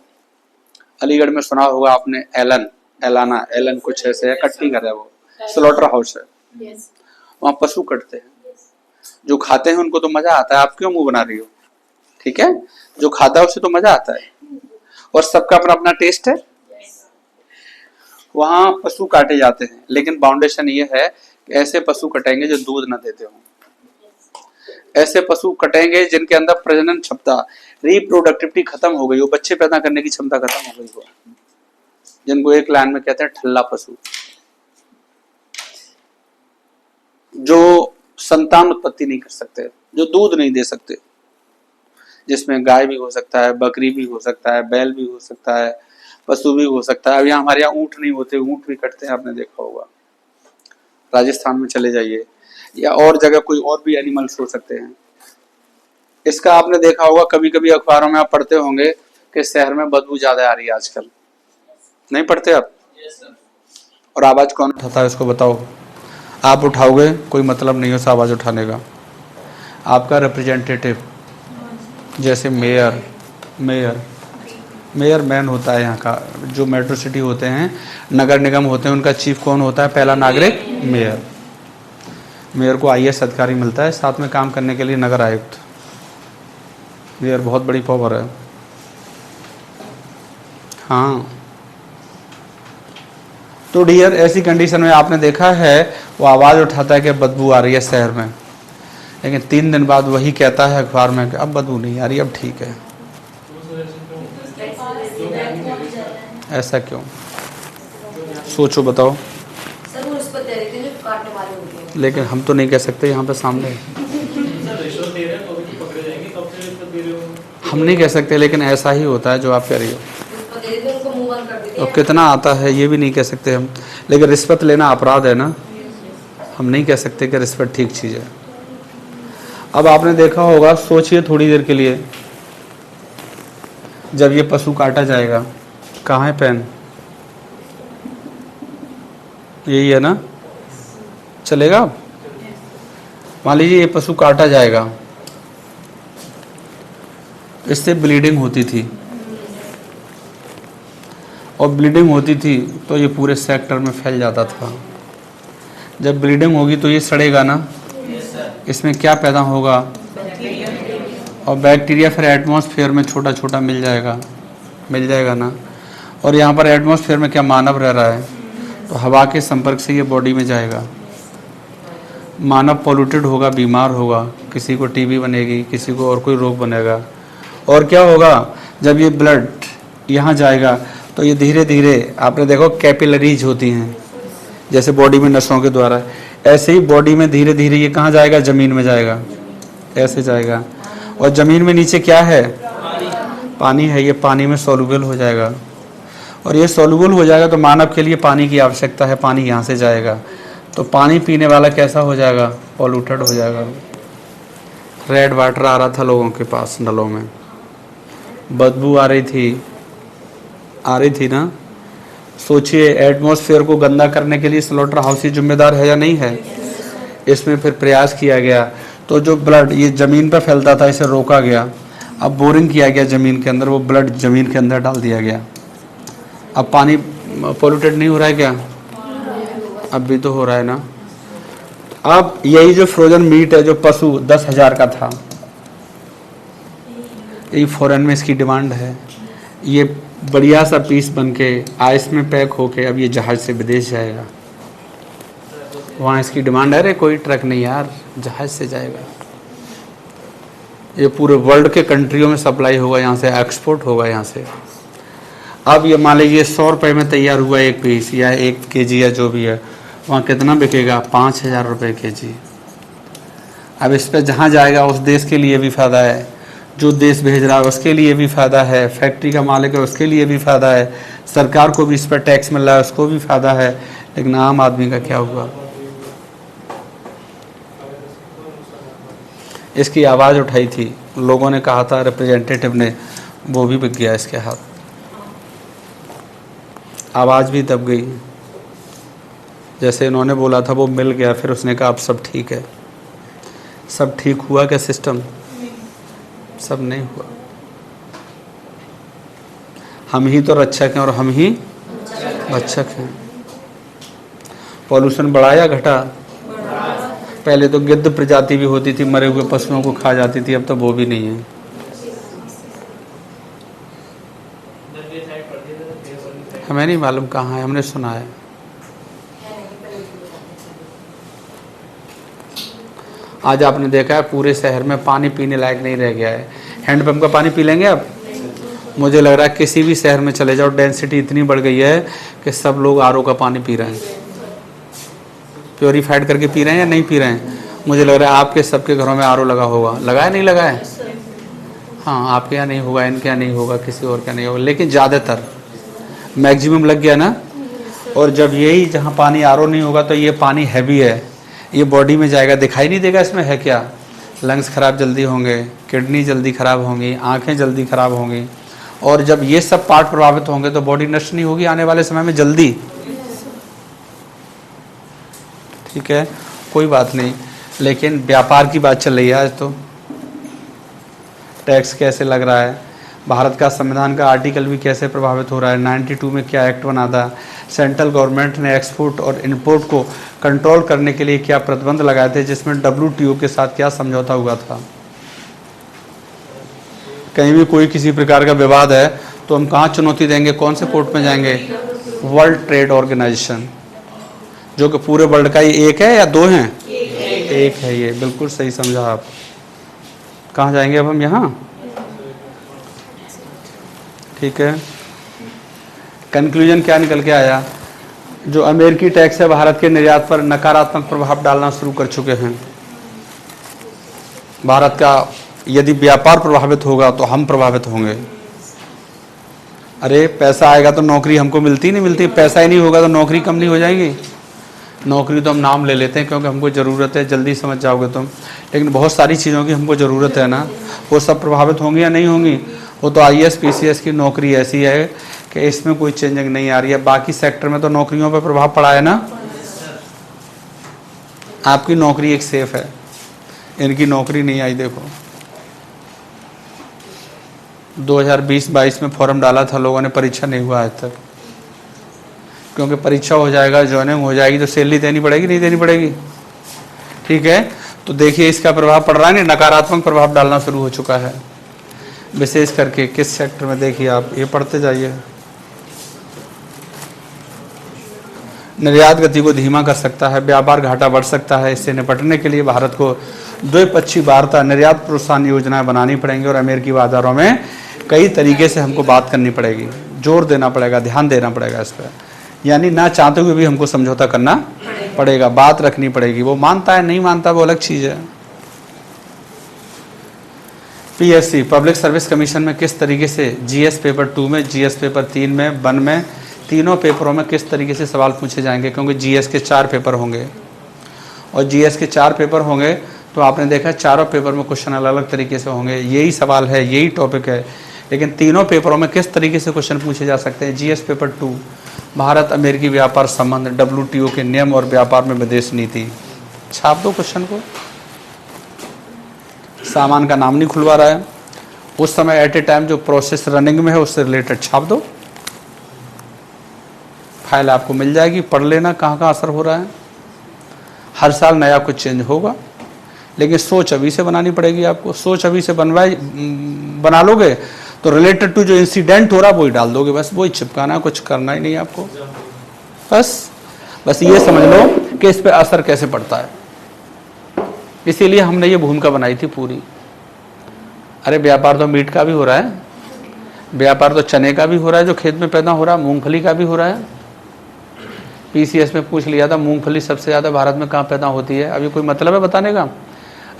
अलीगढ़ में सुना होगा आपने, एलन कुछ ऐसे है, कट्टी कर है, वो स्लॉटर हाउस है, वहां पशु कटते हैं, जो खाते हैं उनको तो मजा आता है, आप क्यों मुंह बना रही हो? ठीक है, जो खाता है उसे तो मजा आता है, और सबका अपना अपना टेस्ट है। वहां पशु काटे जाते हैं, लेकिन बाउंडेशन ये है कि ऐसे पशु कटेंगे जो दूध न देते हो, ऐसे पशु कटेंगे जिनके अंदर प्रजनन क्षमता, रिप्रोडक्टिविटी खत्म हो गई हो, बच्चे पैदा करने की क्षमता खत्म हो गई हो, जिनको एक लाइन में कहते हैं ठल्ला पशु, जो संतान उत्पत्ति नहीं कर सकते, जो दूध नहीं दे सकते, जिसमें गाय भी हो सकता है, बकरी भी हो सकता है, बैल भी हो सकता है, पशु भी हो सकता है। अब यहाँ हमारे यहाँ ऊँट नहीं होते, ऊँट भी कटते हैं, आपने देखा होगा, राजस्थान में चले जाइए या और जगह कोई और भी एनिमल्स हो सकते हैं। इसका आपने देखा होगा, कभी कभी अखबारों में आप पढ़ते होंगे कि शहर में बदबू ज्यादा आ रही है आजकल, नहीं पढ़ते आप? और आवाज कौन उठाता है उसको बताओ? आप उठाओगे, कोई मतलब नहीं है उस आवाज उठाने का। आपका रिप्रेजेंटेटिव जैसे मेयर मैन होता है यहाँ का, जो मेट्रो सिटी होते हैं, नगर निगम होते हैं, उनका चीफ कौन होता है? पहला नागरिक मेयर को IAS अधिकारी मिलता है, साथ में काम करने के लिए नगर आयुक्त। मेयर बहुत बड़ी पावर है। हाँ, तो डियर ऐसी कंडीशन में आपने देखा है वो आवाज़ उठाता है कि बदबू आ रही है शहर में, लेकिन 3 दिन बाद वही कहता है अखबार में कि अब बदबू नहीं आ रही, अब ठीक है। ऐसा क्यों? सोचो बताओ। लेकिन हम तो नहीं कह सकते, यहाँ पे सामने हम नहीं कह सकते, लेकिन ऐसा ही होता है जो आप कह रही हो। और कितना आता है ये भी नहीं कह सकते हम, लेकिन रिश्वत लेना अपराध है ना, हम नहीं कह सकते कि रिश्वत ठीक चीज़ है। अब आपने देखा होगा, सोचिए थोड़ी देर के लिए, जब ये पशु काटा जाएगा, कहाँ है पेन? यही है ना, चलेगा? मान लीजिए ये पशु काटा जाएगा, इससे ब्लीडिंग होती थी, और ब्लीडिंग होती थी तो ये पूरे सेक्टर में फैल जाता था। जब ब्लीडिंग होगी तो ये सड़ेगा ना, इसमें क्या पैदा होगा? और बैक्टीरिया फिर एटमॉस्फेयर में छोटा छोटा मिल जाएगा ना। और यहाँ पर एटमॉस्फेयर में क्या मानव रह रहा है, तो हवा के संपर्क से ये बॉडी में जाएगा। मानव पॉल्यूटेड होगा, बीमार होगा, किसी को TB बनेगी, किसी को और कोई रोग बनेगा। और क्या होगा, जब ये ब्लड यहाँ जाएगा तो ये धीरे धीरे, आपने देखो कैपिलरीज होती हैं जैसे बॉडी में नसों के द्वारा, ऐसे ही बॉडी में धीरे धीरे ये कहाँ जाएगा? ज़मीन में जाएगा, ऐसे जाएगा। और ज़मीन में नीचे क्या है? पानी है, ये पानी में सॉल्युबल हो जाएगा। और ये सॉल्युबल हो जाएगा तो मानव के लिए पानी की आवश्यकता है, पानी यहाँ से जाएगा, तो पानी पीने वाला कैसा हो जाएगा? पॉल्यूटेड हो जाएगा। रेड वाटर आ रहा था लोगों के पास नलों में, बदबू आ रही थी ना। सोचिए, एटमॉस्फेयर को गंदा करने के लिए स्लॉटर हाउस ही जिम्मेदार है या नहीं है? इसमें फिर प्रयास किया गया, तो जो ब्लड ये ज़मीन पर फैलता था इसे रोका गया। अब बोरिंग किया गया ज़मीन के अंदर, वो ब्लड ज़मीन के अंदर डाल दिया गया। अब पानी पोल्यूटेड नहीं हो रहा है क्या? अब भी तो हो रहा है ना। अब यही जो फ्रोजन मीट है, जो पशु 10,000 का था, यही फॉरेन में इसकी डिमांड है।
ये बढ़िया सा पीस बन के आइस में पैक होके अब ये जहाज़ से विदेश जाएगा। वहाँ इसकी डिमांड है, रे कोई ट्रक नहीं यार, जहाज़ से जाएगा। ये पूरे वर्ल्ड के कंट्रियों में सप्लाई होगा, यहाँ से एक्सपोर्ट होगा यहाँ से। अब ये मान लीजिए 100 रुपये में तैयार हुआ एक पीस या 1 kg या जो भी है, वहाँ कितना बिकेगा? 5,000 रुपये kg। अब इस पर जहाँ जाएगा उस देश के लिए भी फ़ायदा है, जो देश भेज रहा है उसके लिए भी फ़ायदा है, फैक्ट्री का मालिक है उसके लिए भी फ़ायदा है, सरकार को भी इस पर टैक्स मिल रहा है उसको भी फ़ायदा है। लेकिन आम आदमी का क्या हुआ? इसकी आवाज़ उठाई थी, लोगों ने कहा था, रिप्रेजेंटेटिव ने, वो भी बिक गया इसके हाथ, आवाज़ भी दब गई। जैसे इन्होंने बोला था वो मिल गया, फिर उसने कहा अब सब ठीक है। सब ठीक हुआ क्या सिस्टम? सब नहीं हुआ। हम ही तो रक्षक हैं और हम ही भक्षक हैं। पॉल्यूशन बढ़ा या घटा? पहले तो गिद्ध प्रजाति भी होती थी, मरे हुए पशुओं को खा जाती थी, अब तो वो भी नहीं है। हमें नहीं मालूम कहाँ है, हमने सुना है। आज आपने देखा है पूरे शहर में पानी पीने लायक नहीं रह गया है। हैंडपंप का पानी पी लेंगे अब? मुझे लग रहा है किसी भी शहर में चले जाओ, डेंसिटी इतनी बढ़ गई है कि सब लोग आरओ का पानी पी रहे हैं, प्योरीफाइड करके पी रहे हैं या नहीं पी रहे हैं। मुझे लग रहा है आपके सबके घरों में आरओ लगा होगा। लगा है नहीं लगा है? हाँ, आपके यहाँ नहीं होगा, इनके यहाँ नहीं होगा, किसी और का नहीं होगा, लेकिन ज़्यादातर मैक्सिमम लग गया ना। और जब यही जहाँ पानी आरओ नहीं होगा तो ये पानी हैवी है, ये बॉडी में जाएगा, दिखाई नहीं देगा इसमें है क्या। लंग्स खराब जल्दी होंगे, किडनी जल्दी खराब होंगी, आंखें जल्दी खराब होंगी। और जब ये सब पार्ट प्रभावित होंगे तो बॉडी नष्ट नहीं होगी आने वाले समय में जल्दी। ठीक है, कोई बात नहीं, लेकिन व्यापार की बात चल रही है आज। तो टैक्स कैसे लग रहा है, भारत का संविधान का आर्टिकल भी कैसे प्रभावित हो रहा है। 92 में क्या एक्ट बना था, सेंट्रल गवर्नमेंट ने एक्सपोर्ट और इंपोर्ट को कंट्रोल करने के लिए क्या प्रतिबंध लगाए थे, जिसमें WTO के साथ क्या समझौता हुआ था। कहीं भी कोई किसी प्रकार का विवाद है तो हम कहाँ चुनौती देंगे, कौन से कोर्ट में जाएंगे? वर्ल्ड ट्रेड ऑर्गेनाइजेशन, जो कि पूरे वर्ल्ड का ही एक है या दो हैं? एक है। ये बिल्कुल सही समझा आप। कहाँ जाएंगे अब हम? यहाँ। ठीक है, कंक्लूजन क्या निकल के आया? जो अमेरिकी टैक्स है भारत के निर्यात पर नकारात्मक प्रभाव डालना शुरू कर चुके हैं। भारत का यदि व्यापार प्रभावित होगा तो हम प्रभावित होंगे। अरे पैसा आएगा तो नौकरी हमको मिलती नहीं मिलती, पैसा ही नहीं होगा तो नौकरी कम नहीं हो जाएगी। नौकरी तो हम नाम ले लेते हैं क्योंकि हमको ज़रूरत है, जल्दी समझ जाओगे तुम, लेकिन बहुत सारी चीज़ों की हमको ज़रूरत है ना, वो सब प्रभावित होंगी या नहीं होंगी? वो तो IAS PCS की नौकरी ऐसी है कि इसमें कोई चेंजिंग नहीं आ रही है। बाकी सेक्टर में तो नौकरियों पर प्रभाव पड़ा है ना। आपकी नौकरी एक सेफ है, इनकी नौकरी नहीं आई। देखो 2020-22 में फॉर्म डाला था लोगों ने, परीक्षा नहीं हुआ आज तक, क्योंकि परीक्षा हो जाएगा, ज्वाइनिंग हो जाएगी तो सैलरी देनी पड़ेगी, नहीं देनी पड़ेगी। ठीक है, तो देखिए इसका प्रभाव पड़ रहा है, नहीं नकारात्मक प्रभाव डालना शुरू हो चुका है। विशेष करके किस सेक्टर में, देखिए आप ये पढ़ते जाइए। निर्यात गति को धीमा कर सकता है, व्यापार घाटा बढ़ सकता है। इससे निपटने के लिए भारत को द्विपक्षीय वार्ता निर्यात प्रोत्साहन योजनाएं बनानी पड़ेंगी और अमेरिकी बाजारों में कई तरीके से हमको बात करनी पड़ेगी, जोर देना पड़ेगा, ध्यान देना पड़ेगा इस पर। यानी ना चाहते हुए भी हमको समझौता करना पड़ेगा, बात रखनी पड़ेगी। वो मानता है नहीं मानता वो अलग चीज़ है। PSC पब्लिक सर्विस कमीशन में किस तरीके से GS पेपर 2 में, GS पेपर 3 में, 1 में, तीनों पेपरों में किस तरीके से सवाल पूछे जाएंगे, क्योंकि GS के 4 पेपर होंगे और GS के 4 पेपर होंगे तो आपने देखा चारों पेपर में क्वेश्चन अलग अलग तरीके से होंगे। यही सवाल है, यही टॉपिक है, लेकिन तीनों पेपरों में किस तरीके से क्वेश्चन पूछे जा सकते हैं। GS पेपर 2 भारत अमेरिकी व्यापार संबंध, WTO के नियम और व्यापार में विदेश नीति। छाप दो क्वेश्चन को, सामान का नाम नहीं खुलवा रहा है उस समय, एट ए टाइम जो प्रोसेस रनिंग में है उससे रिलेटेड छाप दो, फाइल आपको मिल जाएगी, पढ़ लेना कहाँ कहाँ असर हो रहा है। हर साल नया कुछ चेंज होगा, लेकिन सोच अभी से बनानी पड़ेगी आपको। सोच अभी से बना लोगे तो रिलेटेड टू जो इंसिडेंट हो रहा है वही डाल दोगे, बस वही चिपकाना है, कुछ करना ही नहीं है आपको। बस ये समझ लो कि इस पे असर कैसे पड़ता है। इसीलिए हमने ये भूमिका बनाई थी पूरी। अरे व्यापार तो मीट का भी हो रहा है, व्यापार तो चने का भी हो रहा है जो खेत में पैदा हो रहा है, मूंगफली का भी हो रहा है। पीसीएस में पूछ लिया था मूंगफली सबसे ज़्यादा भारत में कहाँ पैदा होती है, अभी कोई मतलब है बताने का?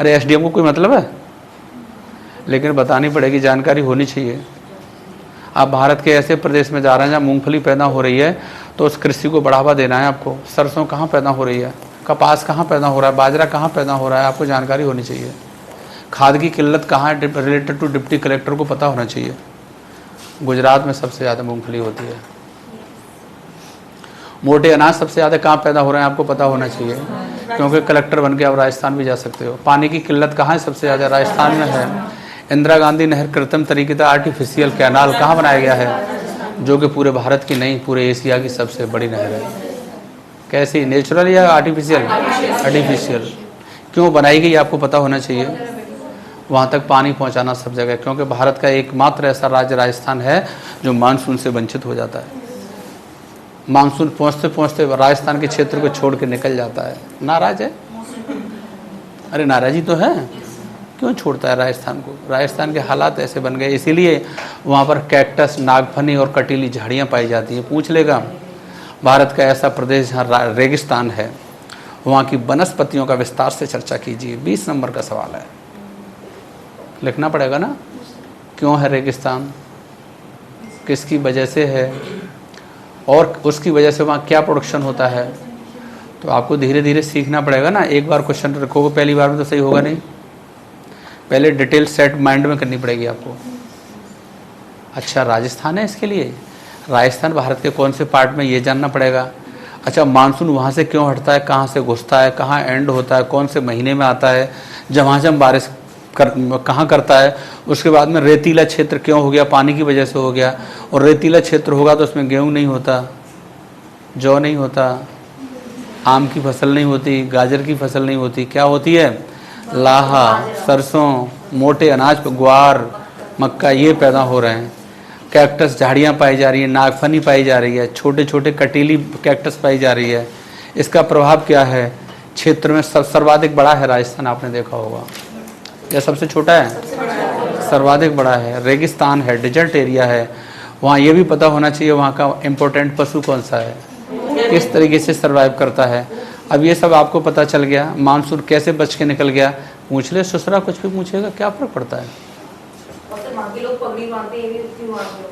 अरे एसडीएम को कोई मतलब है? लेकिन बतानी पड़ेगी, जानकारी होनी चाहिए। आप भारत के ऐसे प्रदेश में जा रहे हैं जहाँ मूंगफली पैदा हो रही है, तो उस कृषि को बढ़ावा देना है आपको। सरसों कहाँ पैदा हो रही है, कपास कहाँ पैदा हो रहा है, बाजरा कहाँ पैदा हो रहा है, आपको जानकारी होनी चाहिए। खाद की किल्लत कहाँ है, रिलेटेड टू डिप्टी कलेक्टर को पता होना चाहिए। गुजरात में सबसे ज़्यादा मूंगफली होती है। मोटे अनाज सबसे ज़्यादा कहाँ पैदा हो रहे हैं आपको पता होना चाहिए, क्योंकि कलेक्टर बन के आप राजस्थान भी जा सकते हो। पानी की किल्लत कहाँ है सबसे ज़्यादा, राजस्थान में है। इंदिरा गांधी नहर कृत्रिम तरीके से आर्टिफिशियल कैनाल कहाँ बनाया गया है, जो कि पूरे भारत की नहीं पूरे एशिया की सबसे बड़ी नहर है। कैसी, नेचुरल या आर्टिफिशियल? आर्टिफिशियल। क्यों बनाई गई आपको पता होना चाहिए। वहाँ तक पानी पहुँचाना सब जगह, क्योंकि भारत का एकमात्र ऐसा राज्य राजस्थान है जो मानसून से वंचित हो जाता है। मानसून पहुँचते पहुँचते राजस्थान के क्षेत्र को छोड़ के निकल जाता है। नाराज है? अरे नाराज़ी तो है, क्यों छोड़ता है राजस्थान को? राजस्थान के हालात ऐसे बन गए, इसीलिए वहाँ पर कैक्टस, नागफनी और कटीली झाड़ियाँ पाई जाती हैं। पूछ लेगा, भारत का ऐसा प्रदेश जहाँ रेगिस्तान है, वहाँ की वनस्पतियों का विस्तार से चर्चा कीजिए। 20 नंबर का सवाल है, लिखना पड़ेगा ना। क्यों है रेगिस्तान, किसकी वजह से है, और उसकी वजह से वहाँ क्या प्रोडक्शन होता है, तो आपको धीरे धीरे सीखना पड़ेगा ना। एक बार क्वेश्चन रखोगे पहली बार में तो सही होगा नहीं, पहले डिटेल सेट माइंड में करनी पड़ेगी आपको। अच्छा राजस्थान है, इसके लिए राजस्थान भारत के कौन से पार्ट में ये जानना पड़ेगा। अच्छा मानसून वहाँ से क्यों हटता है, कहाँ से घुसता है, कहाँ एंड होता है, कौन से महीने में आता है, जब बारिश कहाँ करता है। उसके बाद में रेतीला क्षेत्र क्यों हो गया, पानी की वजह से हो गया। और रेतीला क्षेत्र होगा तो उसमें गेहूँ नहीं होता, जौ नहीं होता, आम की फसल नहीं होती, गाजर की फसल नहीं होती, क्या होती है, लाहा, सरसों, मोटे अनाज, ग्वार, मक्का, ये पैदा हो रहे हैं। कैक्टस झाड़ियाँ पाई जा रही हैं, नागफनी पाई जा रही है, छोटे छोटे कटीली कैक्टस पाई जा रही है। इसका प्रभाव क्या है, क्षेत्र में सर्वाधिक बड़ा है राजस्थान, आपने देखा होगा, या सबसे छोटा है, सर्वाधिक बड़ा है। रेगिस्तान है, डिजर्ट एरिया है, वहाँ ये भी पता होना चाहिए वहाँ का इम्पोर्टेंट पशु कौन सा है, किस तरीके से सर्वाइव करता है। अब ये सब आपको पता चल गया, मानसून कैसे बच के निकल गया। पूछ ले ससुरा, कुछ भी पूछेगा, क्या फर्क पड़ता है।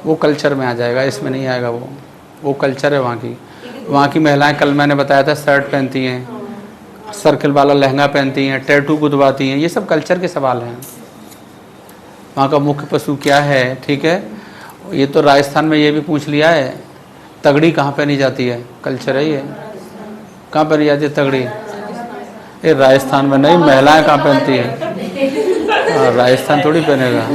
वो कल्चर में आ जाएगा, इसमें नहीं आएगा। वो कल्चर है वहाँ की। वहाँ की महिलाएं, कल मैंने बताया था, शर्ट पहनती हैं, सर्कल वाला लहंगा पहनती हैं, टैटू गुदवाती हैं, ये सब कल्चर के सवाल हैं। वहाँ का मुख्य पशु क्या है, ठीक है। ये तो राजस्थान में ये भी पूछ लिया है, तगड़ी कहाँ पहनी जाती है, कल्चर है ये। कहाँ पहनी जाती है तगड़ी, ये राजस्थान में नहीं, महिलाएं कहाँ पहनती है, राजस्थान थोड़ी पहनेगा,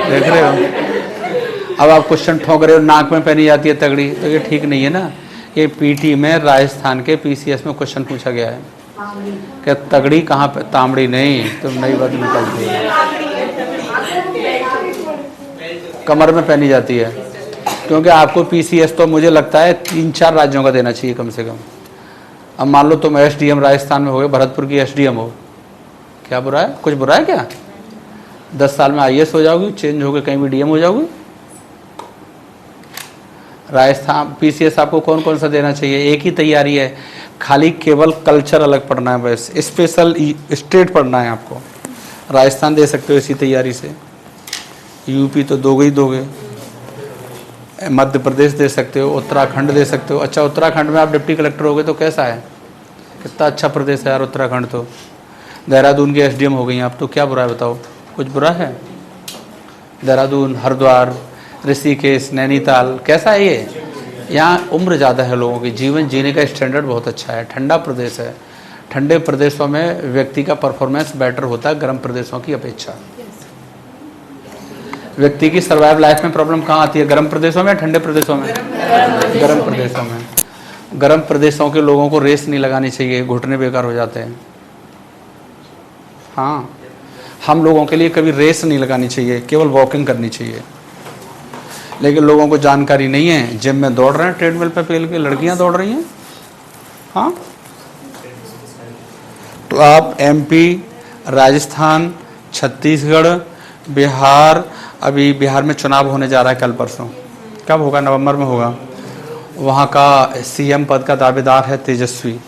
देख रहे हो। अब आप क्वेश्चन ठोक रहे हो, नाक में पहनी जाती है तगड़ी, तो ये ठीक नहीं है ना। ये पीटी में राजस्थान के पीसीएस में क्वेश्चन पूछा गया है कि तगड़ी कहाँ पे, तांबड़ी नहीं, तुम नई बात निकलती है, कमर में पहनी जाती है। क्योंकि आपको पीसीएस तो मुझे लगता है 3-4 राज्यों का देना चाहिए कम से कम। अब मान लो तुम एसडीएम राजस्थान में हो गए, भरतपुर की एसडीएम हो, क्या बुरा है, कुछ बुरा है क्या? 10 साल में आईएएस हो जाओगी, चेंज होकर कहीं भी डीएम हो जाओगी। राजस्थान पीसीएस आपको कौन कौन सा देना चाहिए, एक ही तैयारी है, खाली केवल कल्चर अलग पढ़ना है, बस स्पेशल स्टेट पढ़ना है आपको। राजस्थान दे सकते हो इसी तैयारी से, यूपी तो दोगे ही दोगे, मध्य प्रदेश दे सकते हो, उत्तराखंड दे सकते हो। अच्छा उत्तराखंड में आप डिप्टी कलेक्टर हो गए तो कैसा है, कितना अच्छा प्रदेश है यार उत्तराखंड। तो देहरादून के एसडीएम हो गई आप, तो क्या बुरा है बताओ, कुछ बुरा है। देहरादून, हरिद्वार, ऋषिकेश, नैनीताल, कैसा है ये, यहाँ उम्र ज़्यादा है लोगों की, जीवन जीने का स्टैंडर्ड बहुत अच्छा है, ठंडा प्रदेश है। ठंडे प्रदेशों में व्यक्ति का परफॉर्मेंस बेटर होता है गर्म प्रदेशों की अपेक्षा। व्यक्ति की सर्वाइव लाइफ में प्रॉब्लम कहाँ आती है, गर्म प्रदेशों में, ठंडे प्रदेशों में, गर्म प्रदेशों में। गर्म प्रदेशों के लोगों को रेस नहीं लगानी चाहिए, घुटने बेकार हो जाते हैं। हाँ, हम लोगों के लिए कभी रेस नहीं लगानी चाहिए, केवल वॉकिंग करनी चाहिए। लेकिन लोगों को जानकारी नहीं है, जिम में दौड़ रहे हैं ट्रेडमिल पे पेल के, लड़कियां दौड़ रही हैं। हाँ, तो आप एमपी, राजस्थान, छत्तीसगढ़, बिहार, अभी बिहार में चुनाव होने जा रहा है कल परसों, कब होगा? नवंबर में होगा। वहाँ का सीएम पद का दावेदार है तेजस्वी।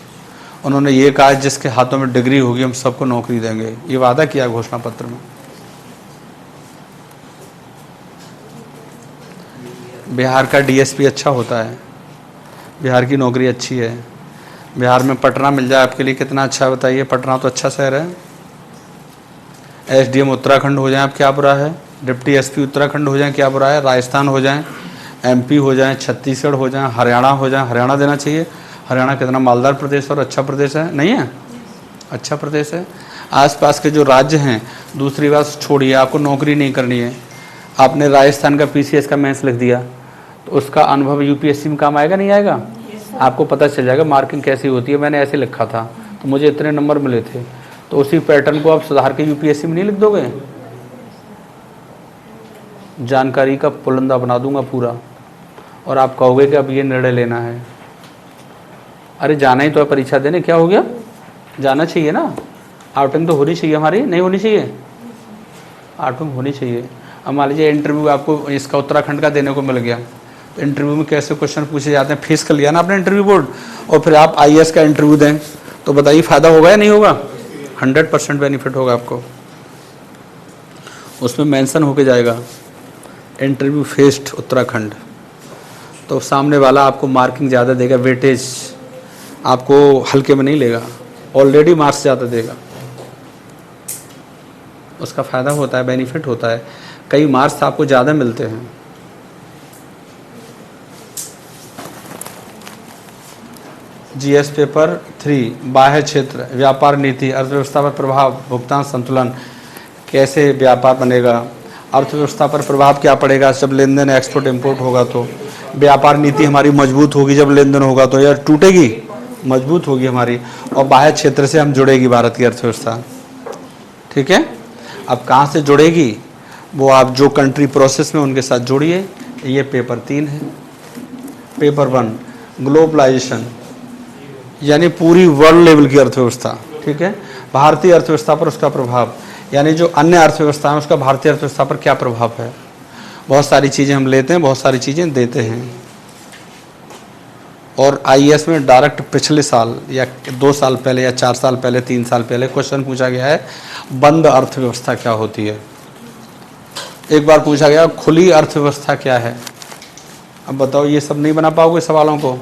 उन्होंने ये कहा जिसके हाथों में डिग्री होगी हम सबको नौकरी देंगे, ये वादा किया घोषणा पत्र में। बिहार का डीएसपी अच्छा होता है, बिहार की नौकरी अच्छी है। बिहार में पटना मिल जाए आपके लिए कितना अच्छा है बताइए, पटना तो अच्छा शहर है। एसडीएम उत्तराखंड हो जाए आप, क्या बुरा है? डिप्टी एसपी उत्तराखंड हो जाए, क्या बुरा है? राजस्थान हो जाए, एमपी हो जाए, छत्तीसगढ़ हो जाए, हरियाणा हो जाए। हरियाणा देना चाहिए। हरियाणा कितना मालदार प्रदेश और अच्छा प्रदेश है, नहीं है? अच्छा प्रदेश है। आसपास के जो राज्य हैं, दूसरी बात छोड़िए, आपको नौकरी नहीं करनी है, आपने राजस्थान का पीसीएस का मेंस लिख दिया तो उसका अनुभव यूपीएससी में काम आएगा नहीं आएगा? आपको पता चल जाएगा मार्किंग कैसी होती है। मैंने ऐसे लिखा था तो मुझे इतने नंबर मिले थे, तो उसी पैटर्न को आप सुधार के यूपीएससी में नहीं लिख दोगे? जानकारी का पुलंदा बना दूंगा पूरा, और आप कहोगे कि अब ये निर्णय लेना है। अरे जाना ही तो है परीक्षा देने, क्या हो गया? जाना चाहिए ना। आउटिंग तो होनी चाहिए हमारी, नहीं होनी चाहिए? आउटिंग होनी चाहिए। अब मान लीजिए इंटरव्यू आपको इसका उत्तराखंड का देने को मिल गया, तो इंटरव्यू में कैसे क्वेश्चन पूछे जाते हैं, फेस कर लिया ना आपने इंटरव्यू बोर्ड, और फिर आप आईएएस का इंटरव्यू दें, तो बताइए फ़ायदा होगा या नहीं होगा? 100% बेनिफिट होगा आपको। उसमें मेंशन होके जाएगा इंटरव्यू फेस्ड उत्तराखंड, तो सामने वाला आपको मार्किंग ज़्यादा देगा, वेटेज आपको हल्के में नहीं लेगा, ऑलरेडी मार्क्स ज़्यादा देगा। उसका फ़ायदा होता है, बेनिफिट होता है, कई मार्क्स आपको ज़्यादा मिलते हैं। जीएस पेपर 3 बाह्य क्षेत्र, व्यापार नीति, अर्थव्यवस्था पर प्रभाव, भुगतान संतुलन, कैसे व्यापार बनेगा, अर्थव्यवस्था पर प्रभाव क्या पड़ेगा जब लेन देन एक्सपोर्ट इंपोर्ट होगा, तो व्यापार नीति हमारी मजबूत होगी जब लेन देन होगा, तो यार टूटेगी, मजबूत होगी हमारी, और बाह्य क्षेत्र से हम जुड़ेगी भारत की अर्थव्यवस्था। ठीक है, अब कहाँ से जुड़ेगी वो आप जो कंट्री प्रोसेस में उनके साथ जोड़िए। ये पेपर 3 है। पेपर 1 ग्लोबलाइजेशन, यानी पूरी वर्ल्ड लेवल की अर्थव्यवस्था। ठीक है, भारतीय अर्थव्यवस्था पर उसका प्रभाव, यानी जो अन्य अर्थव्यवस्था है उसका भारतीय अर्थव्यवस्था पर क्या प्रभाव है। बहुत सारी चीज़ें हम लेते हैं, बहुत सारी चीज़ें देते हैं। और आईएएस में डायरेक्ट पिछले साल या 2 साल पहले या 4 साल पहले, 3 साल पहले क्वेश्चन पूछा गया है, बंद अर्थव्यवस्था क्या होती है। एक बार पूछा गया खुली अर्थव्यवस्था क्या है। अब बताओ, ये सब नहीं बना पाओगे सवालों को।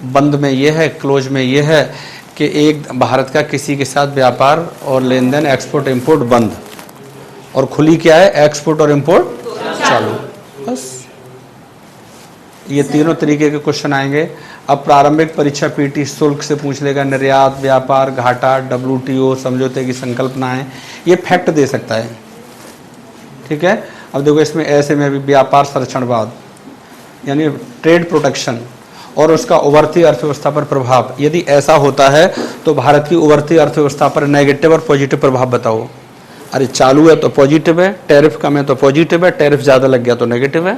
बंद में ये है, क्लोज में ये है कि एक भारत का किसी के साथ व्यापार और लेन देन, एक्सपोर्ट इंपोर्ट बंद, और खुली क्या है, एक्सपोर्ट और इंपोर्ट चालू। बस ये तीनों तरीके के क्वेश्चन आएंगे। अब प्रारंभिक परीक्षा पीटी शुल्क से पूछ लेगा, निर्यात, व्यापार, घाटा, डब्ल्यूटीओ, समझौते की संकल्पनाएं, ये फैक्ट दे सकता है। ठीक है, अब देखो इसमें ऐसे में भी व्यापार संरक्षणवाद यानी ट्रेड प्रोटेक्शन और उसका उभरती अर्थव्यवस्था पर प्रभाव, यदि ऐसा होता है तो भारत की उभरती अर्थव्यवस्था पर नेगेटिव और पॉजिटिव प्रभाव बताओ। अरे चालू है तो पॉजिटिव है, टैरिफ कम है तो पॉजिटिव है, टैरिफ ज़्यादा लग गया तो नेगेटिव है।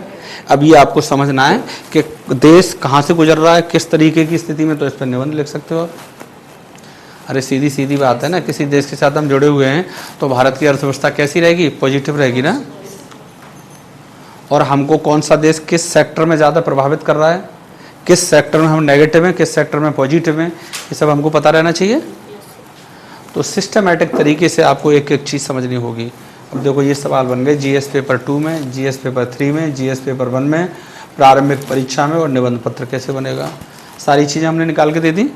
अब ये आपको समझना है कि देश कहाँ से गुजर रहा है, किस तरीके की स्थिति में, तो इस पर निबंध लिख सकते हो। अरे सीधी सीधी बात है ना, किसी देश के साथ हम जुड़े हुए हैं तो भारत की अर्थव्यवस्था कैसी रहेगी, पॉजिटिव रहेगी ना। और हमको कौन सा देश किस सेक्टर में ज़्यादा प्रभावित कर रहा है, किस सेक्टर में हम नेगेटिव हैं, किस सेक्टर में पॉजिटिव हैं, ये सब हमको पता रहना चाहिए। तो सिस्टमेटिक तरीके से आपको एक एक चीज़ समझनी होगी। अब देखो ये सवाल बन गए जीएस पेपर 2 में, जीएस पेपर 3 में, जीएस पेपर 1 में, प्रारंभिक परीक्षा में, और निबंध पत्र कैसे बनेगा। सारी चीज़ें हमने निकाल के दे दी।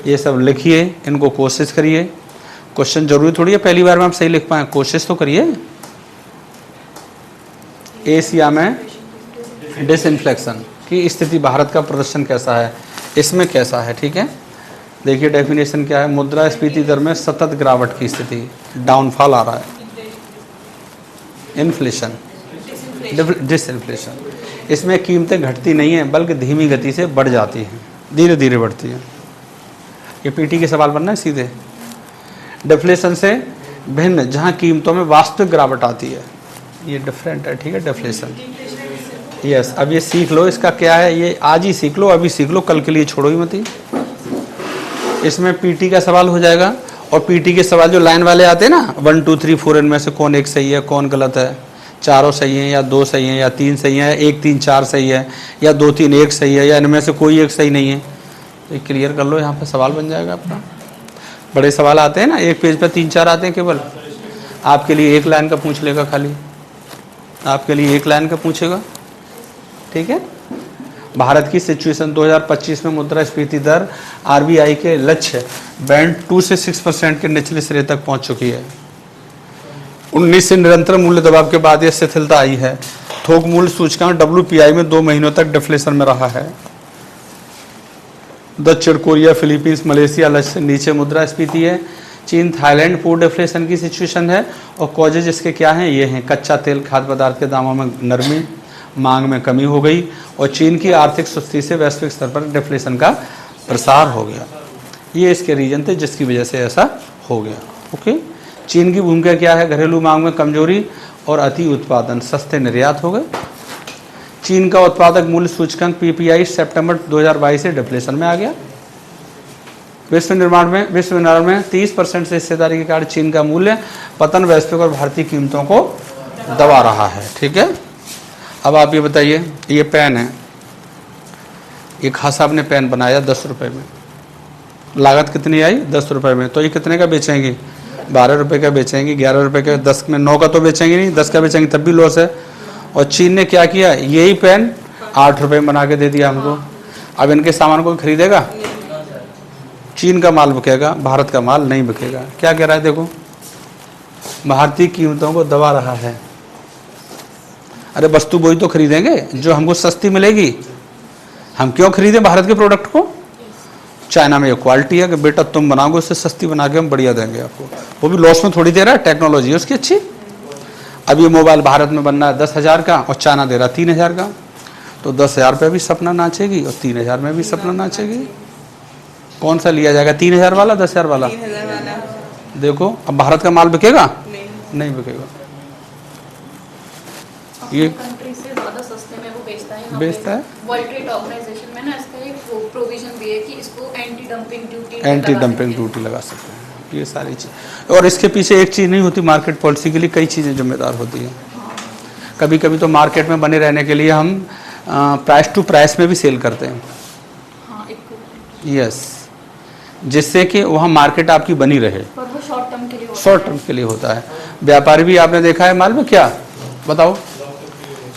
ये सब लिखिए, इनको कोशिश करिए। क्वेश्चन जरूरी थोड़ी है पहली बार में आप सही लिख पाएँ, कोशिश तो करिए। एशिया में डिसइंफ्लेक्शन की स्थिति, भारत का प्रदर्शन कैसा है, इसमें कैसा है। ठीक है, देखिए डेफिनेशन क्या है, मुद्रास्फीति दर में सतत गिरावट की स्थिति, डाउनफॉल आ रहा है। इन्फ्लेशन, डिसइंफ्लेशन, इसमें कीमतें घटती नहीं हैं बल्कि धीमी गति से बढ़ जाती हैं, धीरे धीरे बढ़ती हैं। ये पीटी के सवाल बनना है सीधे। डिफ्लेशन से भिन्न, जहाँ कीमतों में वास्तविक गिरावट आती है, ये डिफरेंट है। ठीक है, डिफ्लेशन यस, अब ये सीख लो इसका क्या है, ये आज ही सीख लो, अभी सीख लो, कल के लिए छोड़ो ही मत ही। इसमें पीटी का सवाल हो जाएगा, और पीटी के सवाल जो लाइन वाले आते हैं ना 1 2 3 4 इनमें से कौन एक सही है कौन गलत है, चारों सही हैं या 2 सही हैं या 3 सही हैं, 1 3 4 सही है या 2 3 1 सही है, या इनमें से कोई एक सही नहीं है, तो ये क्लियर कर लो, यहाँ पे सवाल बन जाएगा आपका। बड़े सवाल आते हैं ना, एक पेज पे 3 4 आते हैं केवल, आपके लिए एक लाइन का पूछ लेगा, खाली आपके लिए एक लाइन का पूछेगा, ठीक है। भारत की सिचुएशन 2025 में मुद्रास्फीति दर आरबीआई के लक्ष्य बैंड 2 से 6% के निचले सिरे तक पहुंच चुकी है। 19 से निरंतर मूल्य दबाव के बाद यह शिथिलता आई है। थोक मूल्य सूचकांक WPI में 2 महीनों तक डिफ्लेशन में रहा है। दक्षिण कोरिया, फिलीपींस, मलेशिया लक्ष्य से नीचे मुद्रास्फीति है। चीन, थाईलैंड फूड डिफ्लेशन की सिचुएशन है, और कॉजेज इसके क्या हैं, ये हैं कच्चा तेल, खाद्य पदार्थ के दामों में नरमी, मांग में कमी हो गई, और चीन की आर्थिक सुस्ती से वैश्विक स्तर पर डिफ्लेशन का प्रसार हो गया। ये इसके रीजन थे जिसकी वजह से ऐसा हो गया। ओके, चीन की भूमिका क्या है, घरेलू मांग में कमजोरी और अति उत्पादन, सस्ते निर्यात हो गए। चीन का उत्पादक मूल्य सूचकांक PPI सितंबर 2022 से डिफ्लेशन में आ गया। विश्व निर्माण में 30% से हिस्सेदारी के कारण चीन का मूल्य पतन वैश्विक और भारतीय कीमतों को दबा रहा है, ठीक है। अब आप ये बताइए, ये पेन है, ये खास साहब ने पेन बनाया 10 रुपए में, लागत कितनी आई 10 रुपए में, तो ये कितने का बेचेंगे, 12 रुपए का बेचेंगे, 11 रुपए का, 10 में 9 का तो बेचेंगे नहीं, 10 का बेचेंगे तब भी लॉस है। और चीन ने क्या किया, यही पेन 8 रुपए में बना के दे दिया हमको। अब इनके सामान को खरीदेगा, चीन का माल बिकेगा, भारत का माल नहीं बिकेगा। क्या कह रहा है, देखो भारतीय कीमतों को दबा रहा है। अरे वस्तु वही तो खरीदेंगे जो हमको सस्ती मिलेगी, हम क्यों खरीदें भारत के प्रोडक्ट को। चाइना में ये क्वालिटी है कि बेटा तुम बनाओगे उससे सस्ती बना के हम बढ़िया देंगे आपको, वो भी लॉस में थोड़ी दे रहा है, टेक्नोलॉजी है उसकी अच्छी। अब ये मोबाइल भारत में बनना है 10,000 का और चाइना दे रहा 3,000 का, तो 10,000 पे भी सपना नाचेगी और 3,000 में भी सपना नाचेगी। कौन सा लिया जाएगा, 3,000 वाला 10,000 वाला। देखो अब भारत का माल बिकेगा, नहीं बिकेगा। ये
कंट्री से ज्यादा सस्ते में वो बेचता है,
बेचता है।
वर्ल्ड ट्रेड ऑर्गेनाइजेशन में ना इसका एक प्रोविजन भी है कि इसको एंटी डंपिंग ड्यूटी
लगा सकते हैं। ये सारी चीज़, और इसके पीछे एक चीज़ नहीं होती, मार्केट पॉलिसी के लिए कई चीज़ें जिम्मेदार होती हैं। कभी कभी तो मार्केट में बने रहने के लिए हम प्राइस टू प्राइस में भी सेल करते हैं, यस, जिससे कि वहाँ मार्केट आपकी बनी रहे,
पर वो शॉर्ट टर्म के लिए
शॉर्ट टर्म के लिए होता है। व्यापारी भी आपने देखा है माल में क्या बताओ,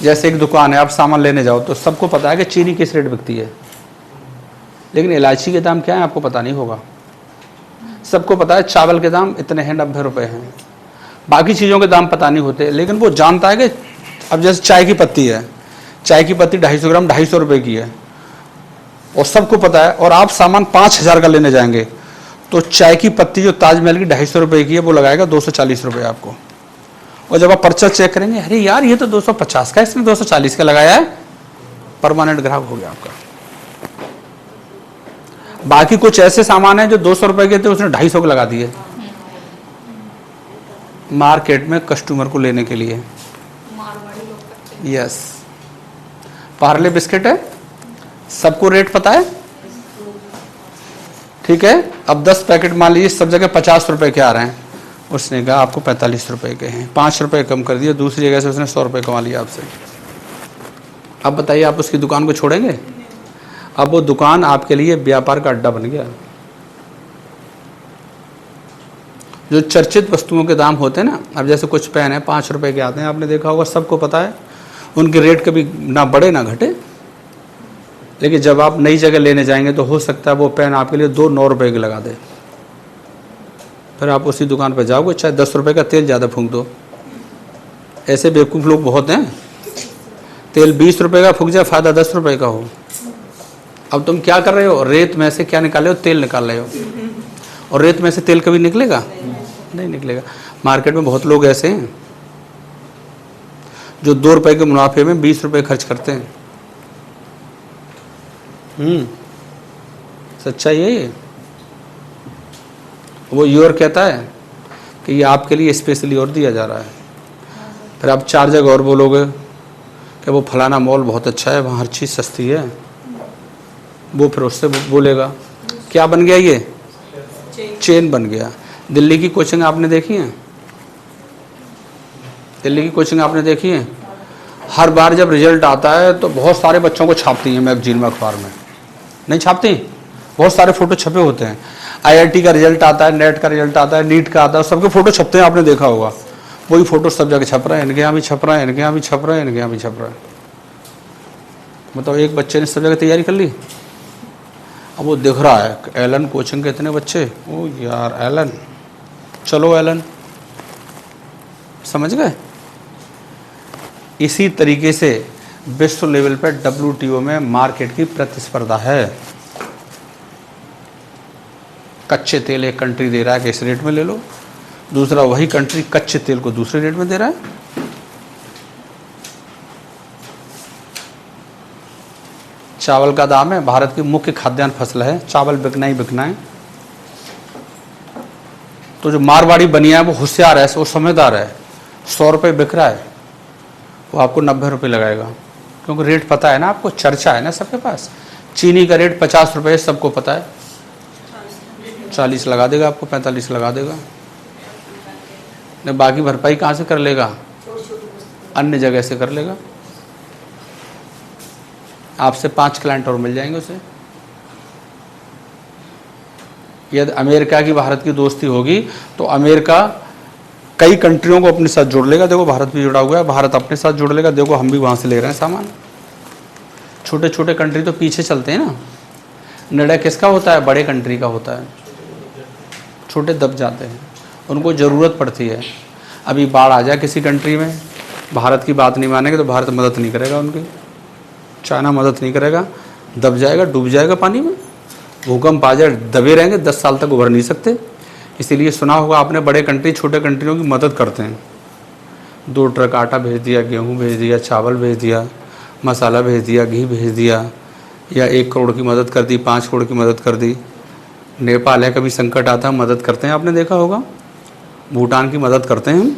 जैसे एक दुकान है, आप सामान लेने जाओ तो सबको पता है कि चीनी किस रेट बिकती है, लेकिन इलायची के दाम क्या है आपको पता नहीं होगा। सबको पता है चावल के दाम इतने हैं, 90 रुपए हैं, बाकी चीज़ों के दाम पता नहीं होते, लेकिन वो जानता है कि अब जैसे चाय की पत्ती है, चाय की पत्ती 250 ग्राम 250 रुपये की है, और सबको पता है, और आप सामान 5,000 का लेने जाएंगे तो चाय की पत्ती जो ताजमहल की 250 रुपये की है वो लगाएगा 240 रुपये आपको, और जब आप पर्चा चेक करेंगे अरे यार ये तो 250 का, इसने 240 का लगाया है, परमानेंट ग्राहक हो गया आपका। बाकी कुछ ऐसे सामान है जो 200 रुपए के थे उसने 250 के लगा दिए, मार्केट में कस्टमर को लेने के लिए। यस, पार्ले बिस्किट है, सबको रेट पता है, ठीक है। अब 10 पैकेट मान लीजिए सब जगह 50 रुपए के आ रहे हैं, उसने कहा आपको 45 रुपए के हैं, 5 रुपए कम कर दिए, दूसरी जगह से उसने 100 रुपए कमा लिया आपसे। अब बताइए आप उसकी दुकान को छोड़ेंगे? अब वो दुकान आपके लिए व्यापार का अड्डा बन गया। जो चर्चित वस्तुओं के दाम होते हैं ना, अब जैसे कुछ पेन है 5 रुपए के आते हैं, आपने देखा होगा, सबको पता है, उनके रेट कभी ना बढ़े ना घटे, लेकिन जब आप नई जगह लेने जाएंगे तो हो सकता है वो पेन आपके लिए 9 रुपए के लगा दे, फिर आप उसी दुकान पर जाओगे चाहे 10 रुपए का तेल ज़्यादा फूंक दो। ऐसे बेवकूफ़ लोग बहुत हैं, तेल 20 रुपए का फूंक जाए, फ़ायदा 10 रुपए का हो। अब तुम क्या कर रहे हो, रेत में से क्या निकाले हो, तेल निकाल रहे हो, और रेत में से तेल कभी निकलेगा? नहीं निकलेगा। मार्केट में बहुत लोग ऐसे हैं जो 2 रुपए के मुनाफे में 20 रुपए खर्च करते हैं। सच्चाई है ये। वो योर कहता है कि ये आपके लिए स्पेशली और दिया जा रहा है, फिर आप 4 जगह और बोलोगे कि वो फलाना मॉल बहुत अच्छा है, वहाँ हर चीज़ सस्ती है, वो फिर उससे बोलेगा। क्या बन गया ये? चेन बन गया। दिल्ली की कोचिंग आपने देखी है? दिल्ली की कोचिंग आपने देखी है? हर बार जब रिजल्ट आता है तो बहुत सारे बच्चों को छापती हैं मैगजीन में, अखबार में। नहीं छापती? बहुत सारे फोटो छपे होते हैं। IIT का रिजल्ट आता है, नेट का रिजल्ट आता है, नीट का आता है, सबके फोटो छपते हैं, आपने देखा होगा। वही फोटो सब जगह छप रहा है, इनके यहाँ भी छप रहा है, इनके यहाँ भी छप रहा है, इनके यहाँ भी छप रहा है। मतलब एक बच्चे ने सब जगह तैयारी कर ली। अब वो दिख रहा है एलन कोचिंग के इतने बच्चे, ओ यार एलन, चलो एलन, समझ गए? इसी तरीके से विश्व लेवल पर WTO में मार्केट की प्रतिस्पर्धा है। कच्चे तेल एक कंट्री दे रहा है कि इस रेट में ले लो, दूसरा वही कंट्री कच्चे तेल को दूसरे रेट में दे रहा है। चावल का दाम है, भारत की मुख्य खाद्यान्न फसल है, चावल बिकना ही बिकना है। तो जो मारवाड़ी बनिया है वो होशियार है, वो समझदार है। 100 रुपये बिक रहा है, वो आपको 90 रुपये लगाएगा, क्योंकि रेट पता है ना आपको, चर्चा है ना सबके पास। चीनी का रेट 50 रुपये सबको पता है, 40 लगा देगा आपको, 45 लगा देगा। बाकी भरपाई कहाँ से कर लेगा? अन्य जगह से कर लेगा। आपसे 5 क्लाइंट और मिल जाएंगे उसे। यदि अमेरिका की भारत की दोस्ती होगी तो अमेरिका कई कंट्रियों को अपने साथ जोड़ लेगा। देखो भारत भी जुड़ा हुआ है, भारत अपने साथ जोड़ लेगा, देखो हम भी वहाँ से ले रहे हैं सामान। छोटे छोटे कंट्री तो पीछे चलते हैं ना। निर्णय किसका होता है? बड़े कंट्री का होता है, छोटे दब जाते हैं, उनको ज़रूरत पड़ती है। अभी बाढ़ आ जाए किसी कंट्री में, भारत की बात नहीं मानेंगे तो भारत मदद नहीं करेगा उनकी, चाइना मदद नहीं करेगा, दब जाएगा, डूब जाएगा पानी में। भूकंप आ जाए, दबे रहेंगे, 10 साल तक उभर नहीं सकते। इसीलिए सुना होगा आपने, बड़े कंट्री छोटे कंट्रियों की मदद करते हैं। 2 ट्रक आटा भेज दिया, गेहूँ भेज दिया, चावल भेज दिया, मसाला भेज दिया, घी भेज दिया, या 1 करोड़ की मदद कर दी, 5 करोड़ की मदद कर दी। नेपाल है, कभी संकट आता है मदद करते हैं, आपने देखा होगा। भूटान की मदद करते हैं हम।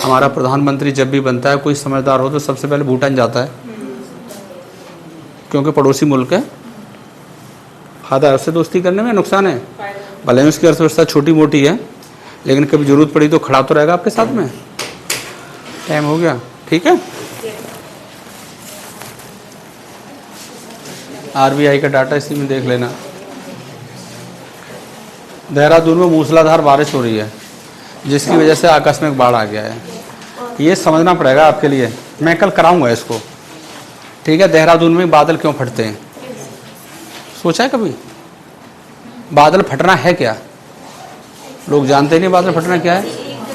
हमारा प्रधानमंत्री जब भी बनता है, कोई समझदार हो तो सबसे पहले भूटान जाता है, क्योंकि पड़ोसी मुल्क है। फायदा है उससे दोस्ती करने में, नुकसान है? भले ही उसकी अर्थव्यवस्था छोटी मोटी है, लेकिन कभी जरूरत पड़ी तो खड़ा तो रहेगा आपके साथ में। टाइम हो गया, ठीक है। RBI का डाटा इसी में देख लेना। देहरादून में मूसलाधार बारिश हो रही है, जिसकी वजह से आकस्मिक बाढ़ आ गया है। ये समझना पड़ेगा आपके लिए, मैं कल कराऊंगा इसको, ठीक है। देहरादून में बादल क्यों फटते हैं? सोचा है कभी? बादल फटना है क्या? लोग जानते नहीं बादल फटना क्या है।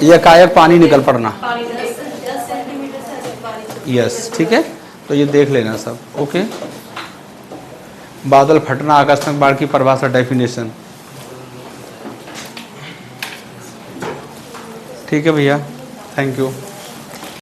ये एकाएक पानी निकल पड़ना, यस, ठीक है। तो ये देख लेना सब, ओके। बादल फटना, आकस्मिक बाढ़ की परिभाषा, डेफिनेशन, ठीक है भैया, थैंक यू।